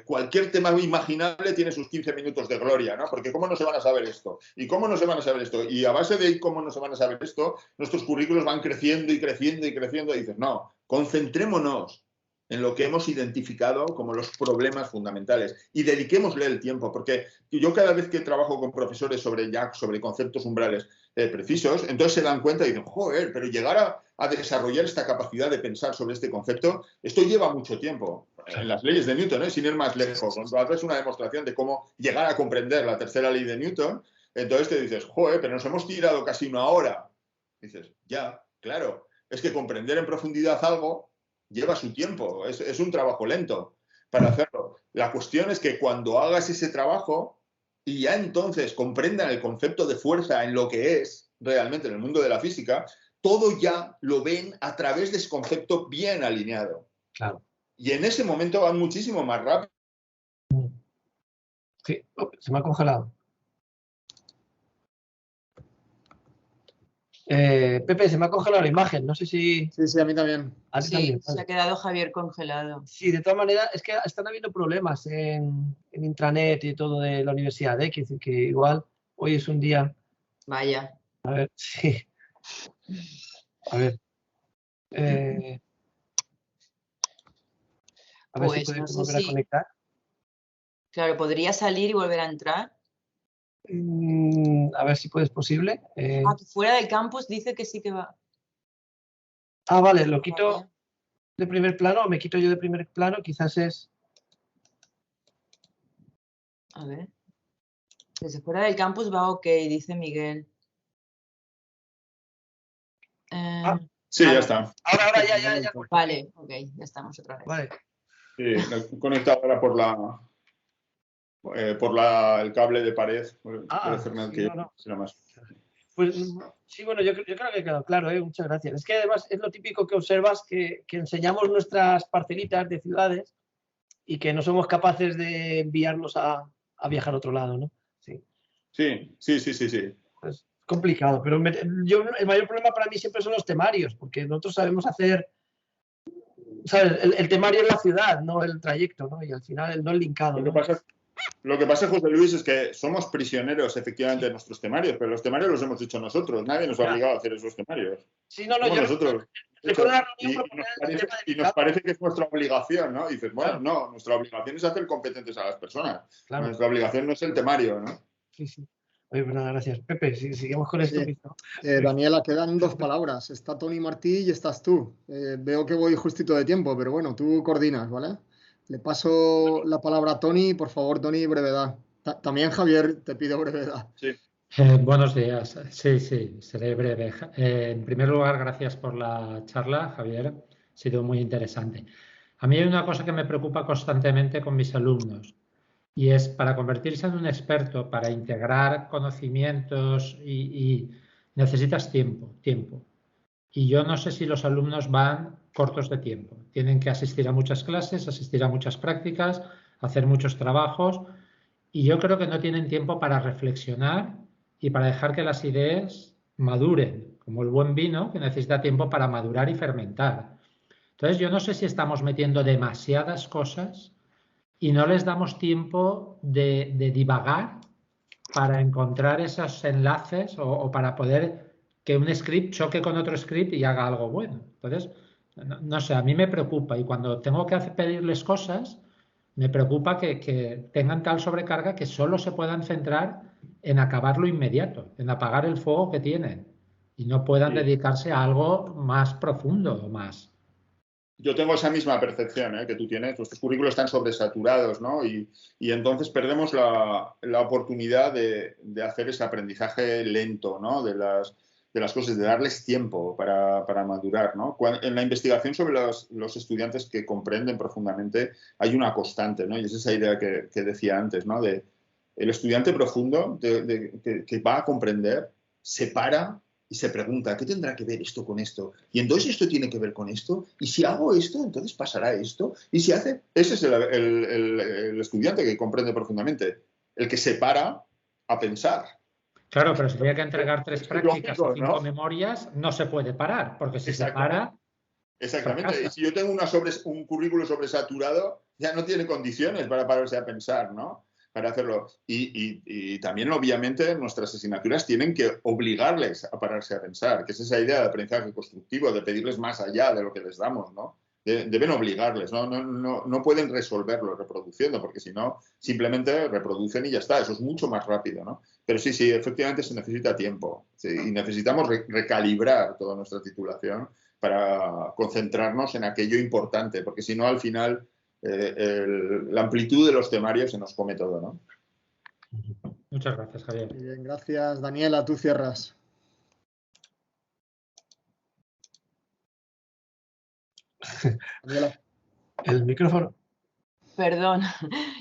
cualquier tema imaginable tiene sus 15 minutos de gloria, ¿no? Porque ¿cómo no se van a saber esto? ¿Y cómo no se van a saber esto? Y a base de cómo no se van a saber esto, nuestros currículos van creciendo y creciendo y creciendo. Y dices, no, concentrémonos en lo que hemos identificado como los problemas fundamentales y dediquémosle el tiempo, porque yo cada vez que trabajo con profesores sobre conceptos umbrales precisos, entonces se dan cuenta y dicen, joder, pero llegar a desarrollar esta capacidad de pensar sobre este concepto, esto lleva mucho tiempo. En las leyes de Newton, sin ir más lejos, cuando haces una demostración de cómo llegar a comprender la tercera ley de Newton, entonces te dices, joder, pero nos hemos tirado casi una hora. Dices, ya, claro, es que comprender en profundidad algo lleva su tiempo, es un trabajo lento para hacerlo. La cuestión es que cuando hagas ese trabajo y ya entonces comprendan el concepto de fuerza en lo que es realmente en el mundo de la física, todo ya lo ven a través de ese concepto bien alineado. Claro. Y en ese momento van muchísimo más rápido. Sí, se me ha congelado. Pepe, se me ha congelado la imagen, no sé si... Sí, a mí también. A ti Sí, también, se vale. ha quedado Javier congelado. Sí, de todas maneras, es que están habiendo problemas en intranet y todo de la universidad, ¿eh? Quiere decir que igual hoy es un día... Vaya. A ver, sí. A ver. A ver si Pues no podemos sé volver a si... conectar. Claro, podría salir y volver a entrar. A ver si puedes posible. Fuera del campus dice que sí que va. Vale, lo quito de primer plano o me quito yo de primer plano, quizás es... A ver. Desde fuera del campus va ok, dice Miguel. Sí, ya está. Ahora ya. Vale, ok, ya estamos otra vez. Vale. Sí, me he conectado ahora por el cable de pared. Sí, no. Será más. Pues sí, bueno, yo creo que ha quedado claro, muchas gracias. Es que además es lo típico que observas, que enseñamos nuestras parcelitas de ciudades y que no somos capaces de enviarnos a viajar a otro lado, ¿no? Sí. Sí. Es complicado, pero el mayor problema para mí siempre son los temarios, porque nosotros sabemos hacer, ¿sabes? El temario es la ciudad, no el trayecto, ¿no? Y al final no el linkado. Lo que pasa Lo que pasa, José Luis, es que somos prisioneros, efectivamente, de nuestros temarios, pero los temarios los hemos hecho nosotros. Nadie nos ha obligado a hacer esos temarios. Sí, no, Somos yo nosotros. recuerdo una Y reunión y nos parece que es nuestra obligación, ¿no? Y dices, bueno, Claro. no, nuestra obligación es hacer competentes a las personas. Claro. Nuestra obligación no es el temario, ¿no? Sí, sí. Oye, pues nada, gracias. Pepe, si seguimos con esto. Sí. Daniela, quedan 2 palabras. Está Tony Martí y estás tú. Veo que voy justito de tiempo, pero bueno, tú coordinas, ¿vale? Le paso la palabra a Tony. Por favor, Tony, brevedad. También, Javier, te pido brevedad. Sí. Buenos días. Sí, seré breve. En primer lugar, gracias por la charla, Javier. Ha sido muy interesante. A mí hay una cosa que me preocupa constantemente con mis alumnos y es para convertirse en un experto, para integrar conocimientos y necesitas tiempo. Y yo no sé si los alumnos van cortos de tiempo. Tienen que asistir a muchas clases, asistir a muchas prácticas, hacer muchos trabajos y yo creo que no tienen tiempo para reflexionar y para dejar que las ideas maduren, como el buen vino que necesita tiempo para madurar y fermentar. Entonces yo no sé si estamos metiendo demasiadas cosas y no les damos tiempo de divagar para encontrar esos enlaces o para poder que un script choque con otro script y haga algo bueno. Entonces, no sé, a mí me preocupa y cuando tengo que pedirles cosas, me preocupa que tengan tal sobrecarga que solo se puedan centrar en acabar lo inmediato, en apagar el fuego que tienen y no puedan dedicarse a algo más profundo o más. Yo tengo esa misma percepción que tú tienes. Nuestros currículos están sobresaturados, ¿no? Y entonces perdemos la oportunidad de hacer ese aprendizaje lento, ¿no? De las cosas, de darles tiempo para madurar, ¿no? En la investigación sobre los estudiantes que comprenden profundamente hay una constante, ¿no? Y es esa idea que decía antes, ¿no? De el estudiante profundo que va a comprender, se para y se pregunta, ¿qué tendrá que ver esto con esto? Y entonces esto tiene que ver con esto. Y si hago esto, entonces pasará esto. Y si hace... Ese es el estudiante que comprende profundamente. El que se para a pensar. Claro, pero si había que entregar 3 prácticas lógico, o 5 ¿no? memorias, no se puede parar, porque si se para... Exactamente. fracasa. Y si yo tengo un currículo sobresaturado, ya no tiene condiciones para pararse a pensar, ¿no? Para hacerlo. Y también, obviamente, nuestras asignaturas tienen que obligarles a pararse a pensar, que es esa idea de aprendizaje constructivo, de pedirles más allá de lo que les damos, ¿no? Deben obligarles, ¿no? No pueden resolverlo reproduciendo, porque si no, simplemente reproducen y ya está. Eso es mucho más rápido, ¿no? Pero sí, efectivamente se necesita tiempo. Sí, y necesitamos recalibrar toda nuestra titulación para concentrarnos en aquello importante, porque si no, al final... la amplitud de los temarios se nos come todo, ¿no? Muchas gracias, Javier. Muy bien, gracias. Daniela, tú cierras. Daniela. El micrófono. Perdón,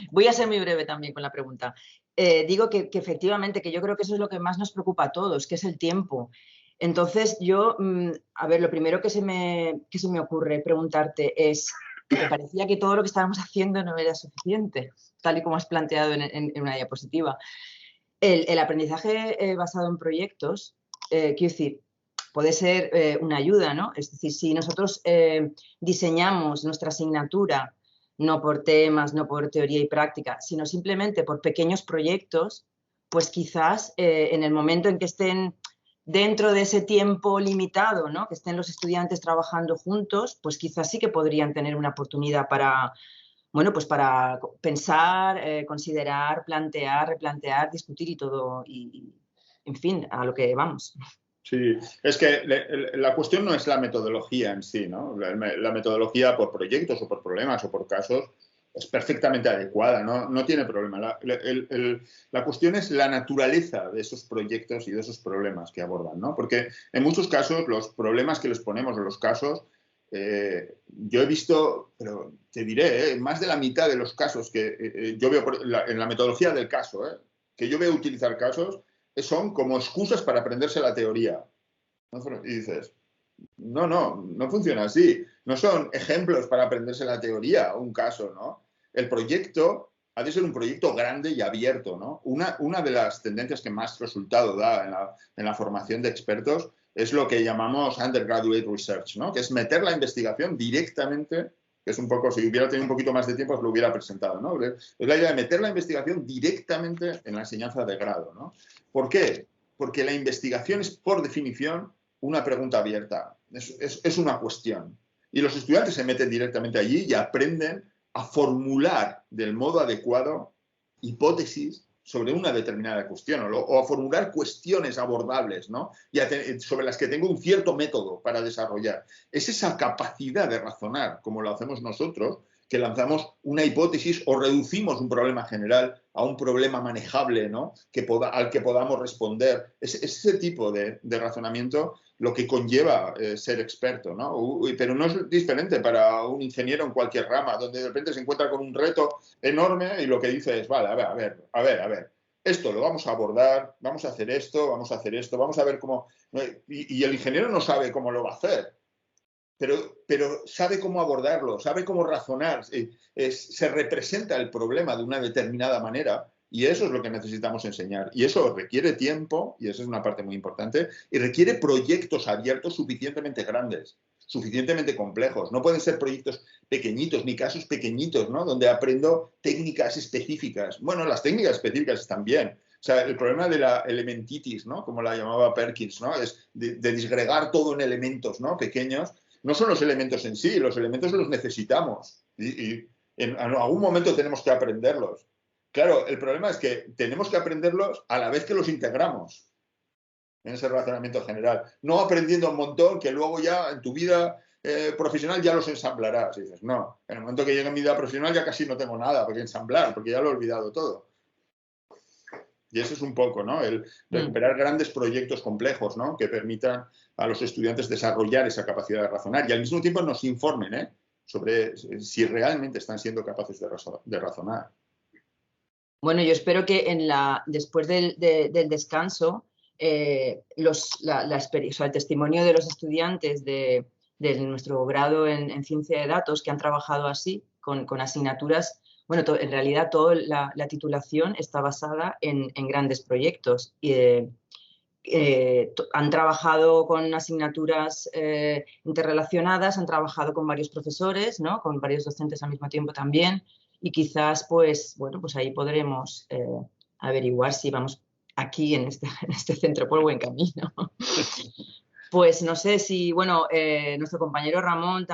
voy a ser muy breve también con la pregunta. Digo que efectivamente, que yo creo que eso es lo que más nos preocupa a todos, que es el tiempo. Entonces, yo, a ver, lo primero que se me ocurre preguntarte es, me parecía que todo lo que estábamos haciendo no era suficiente, tal y como has planteado en una diapositiva. El aprendizaje basado en proyectos, quiero decir, puede ser una ayuda, ¿no? Es decir, si nosotros diseñamos nuestra asignatura no por temas, no por teoría y práctica, sino simplemente por pequeños proyectos, pues quizás en el momento en que estén dentro de ese tiempo limitado, ¿no? Que estén los estudiantes trabajando juntos, pues quizás sí que podrían tener una oportunidad para, bueno, pues para pensar, considerar, plantear, replantear, discutir y todo, y en fin, a lo que vamos. Sí, es que la cuestión no es la metodología en sí, ¿no? La metodología por proyectos o por problemas o por casos es perfectamente adecuada, no tiene problema. La cuestión es la naturaleza de esos proyectos y de esos problemas que abordan, ¿no? Porque en muchos casos los problemas que les ponemos en los casos, yo he visto, pero te diré, más de la mitad de los casos que yo veo en la metodología del caso, que yo veo utilizar casos, son como excusas para aprenderse la teoría. Y dices, no funciona así. No son ejemplos para aprenderse la teoría, un caso, ¿no? El proyecto ha de ser un proyecto grande y abierto, ¿no? Una de las tendencias que más resultado da en la formación de expertos es lo que llamamos undergraduate research, ¿no? Que es meter la investigación directamente que es un poco, si hubiera tenido un poquito más de tiempo, os lo hubiera presentado, ¿no? Es la idea de meter la investigación directamente en la enseñanza de grado, ¿no? ¿Por qué? Porque la investigación es, por definición, una pregunta abierta, es una cuestión. Y los estudiantes se meten directamente allí y aprenden a formular del modo adecuado hipótesis sobre una determinada cuestión o a formular cuestiones abordables, ¿no? Sobre las que tengo un cierto método para desarrollar. Es esa capacidad de razonar, como lo hacemos nosotros, que lanzamos una hipótesis o reducimos un problema general a un problema manejable, ¿no? Al que podamos responder. Es ese tipo de razonamiento lo que conlleva ser experto, ¿no? Pero no es diferente para un ingeniero en cualquier rama, donde de repente se encuentra con un reto enorme y lo que dice es, vale, a ver, esto lo vamos a abordar, vamos a hacer esto, vamos a ver cómo... Y el ingeniero no sabe cómo lo va a hacer, pero sabe cómo abordarlo, sabe cómo razonar, se representa el problema de una determinada manera. Y eso es lo que necesitamos enseñar. Y eso requiere tiempo, y esa es una parte muy importante, y requiere proyectos abiertos suficientemente grandes, suficientemente complejos. No pueden ser proyectos pequeñitos, ni casos pequeñitos, ¿no? Donde aprendo técnicas específicas. Bueno, las técnicas específicas están bien. O sea, el problema de la elementitis, ¿no? Como la llamaba Perkins, ¿no? Es de disgregar todo en elementos, ¿no? Pequeños. No son los elementos en sí, los elementos los necesitamos. Y en algún momento tenemos que aprenderlos. Claro, el problema es que tenemos que aprenderlos a la vez que los integramos en ese razonamiento general. No aprendiendo un montón que luego ya en tu vida profesional ya los ensamblarás. Y dices, no, en el momento que llegue a mi vida profesional ya casi no tengo nada por qué ensamblar, porque ya lo he olvidado todo. Y eso es un poco, ¿no? El recuperar grandes proyectos complejos, ¿no? Que permitan a los estudiantes desarrollar esa capacidad de razonar y al mismo tiempo nos informen, sobre si realmente están siendo capaces de razonar. Bueno, yo espero que después del descanso, el testimonio de los estudiantes de nuestro grado en ciencia de datos que han trabajado así, con asignaturas, bueno, en realidad toda la titulación está basada en grandes proyectos. Han trabajado con asignaturas interrelacionadas, han trabajado con varios profesores, ¿no? Con varios docentes al mismo tiempo también. Y quizás, pues, bueno, pues ahí podremos averiguar si vamos aquí en este centro por buen camino. Pues no sé si, bueno, nuestro compañero Ramón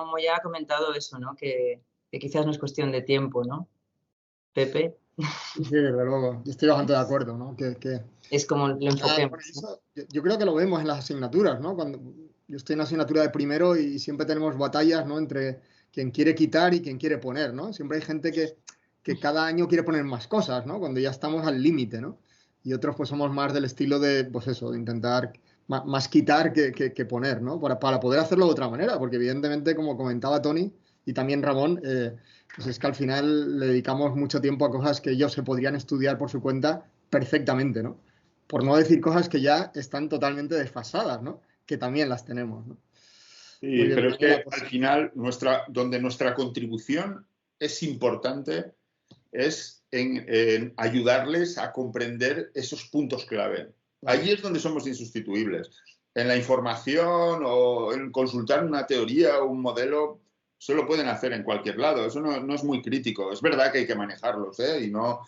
Moya ha comentado eso, ¿no? Que quizás no es cuestión de tiempo, ¿no? Pepe. Sí, desde luego. Yo estoy bastante de acuerdo, ¿no? Es como lo enfoquemos. Eso, yo creo que lo vemos en las asignaturas, ¿no? Cuando yo estoy en asignatura de primero y siempre tenemos batallas, ¿no? Entre quien quiere quitar y quien quiere poner, ¿no? Siempre hay gente que cada año quiere poner más cosas, ¿no? Cuando ya estamos al límite, ¿no? Y otros pues somos más del estilo de, pues eso, de intentar más quitar que poner, ¿no? Para poder hacerlo de otra manera, porque evidentemente, como comentaba Tony y también Ramón, pues es que al final le dedicamos mucho tiempo a cosas que ellos se podrían estudiar por su cuenta perfectamente, ¿no? Por no decir cosas que ya están totalmente desfasadas, ¿no? Que también las tenemos, ¿no? Sí, pero es que al final donde nuestra contribución es importante es en ayudarles a comprender esos puntos clave. Allí es donde somos insustituibles. En la información o en consultar una teoría o un modelo, eso lo pueden hacer en cualquier lado. Eso no es muy crítico. Es verdad que hay que manejarlos, y no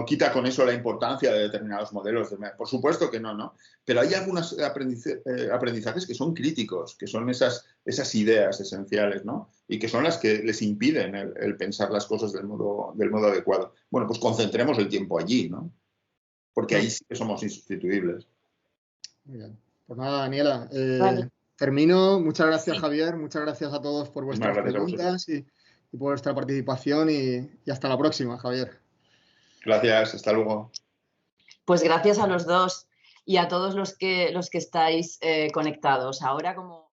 quita con eso la importancia de determinados modelos. Por supuesto que no. Pero hay algunos aprendizajes que son críticos, que son esas ideas esenciales, ¿no? Y que son las que les impiden el pensar las cosas del modo adecuado. Bueno, pues concentremos el tiempo allí, ¿no? Porque ahí sí que somos insustituibles. Muy bien. Pues nada, Daniela, Vale. termino. Muchas gracias, Javier. Muchas gracias a todos por vuestras Gracias preguntas y por vuestra participación y hasta la próxima, Javier. Gracias, hasta luego. Pues gracias a los dos y a todos los que estáis conectados. Ahora como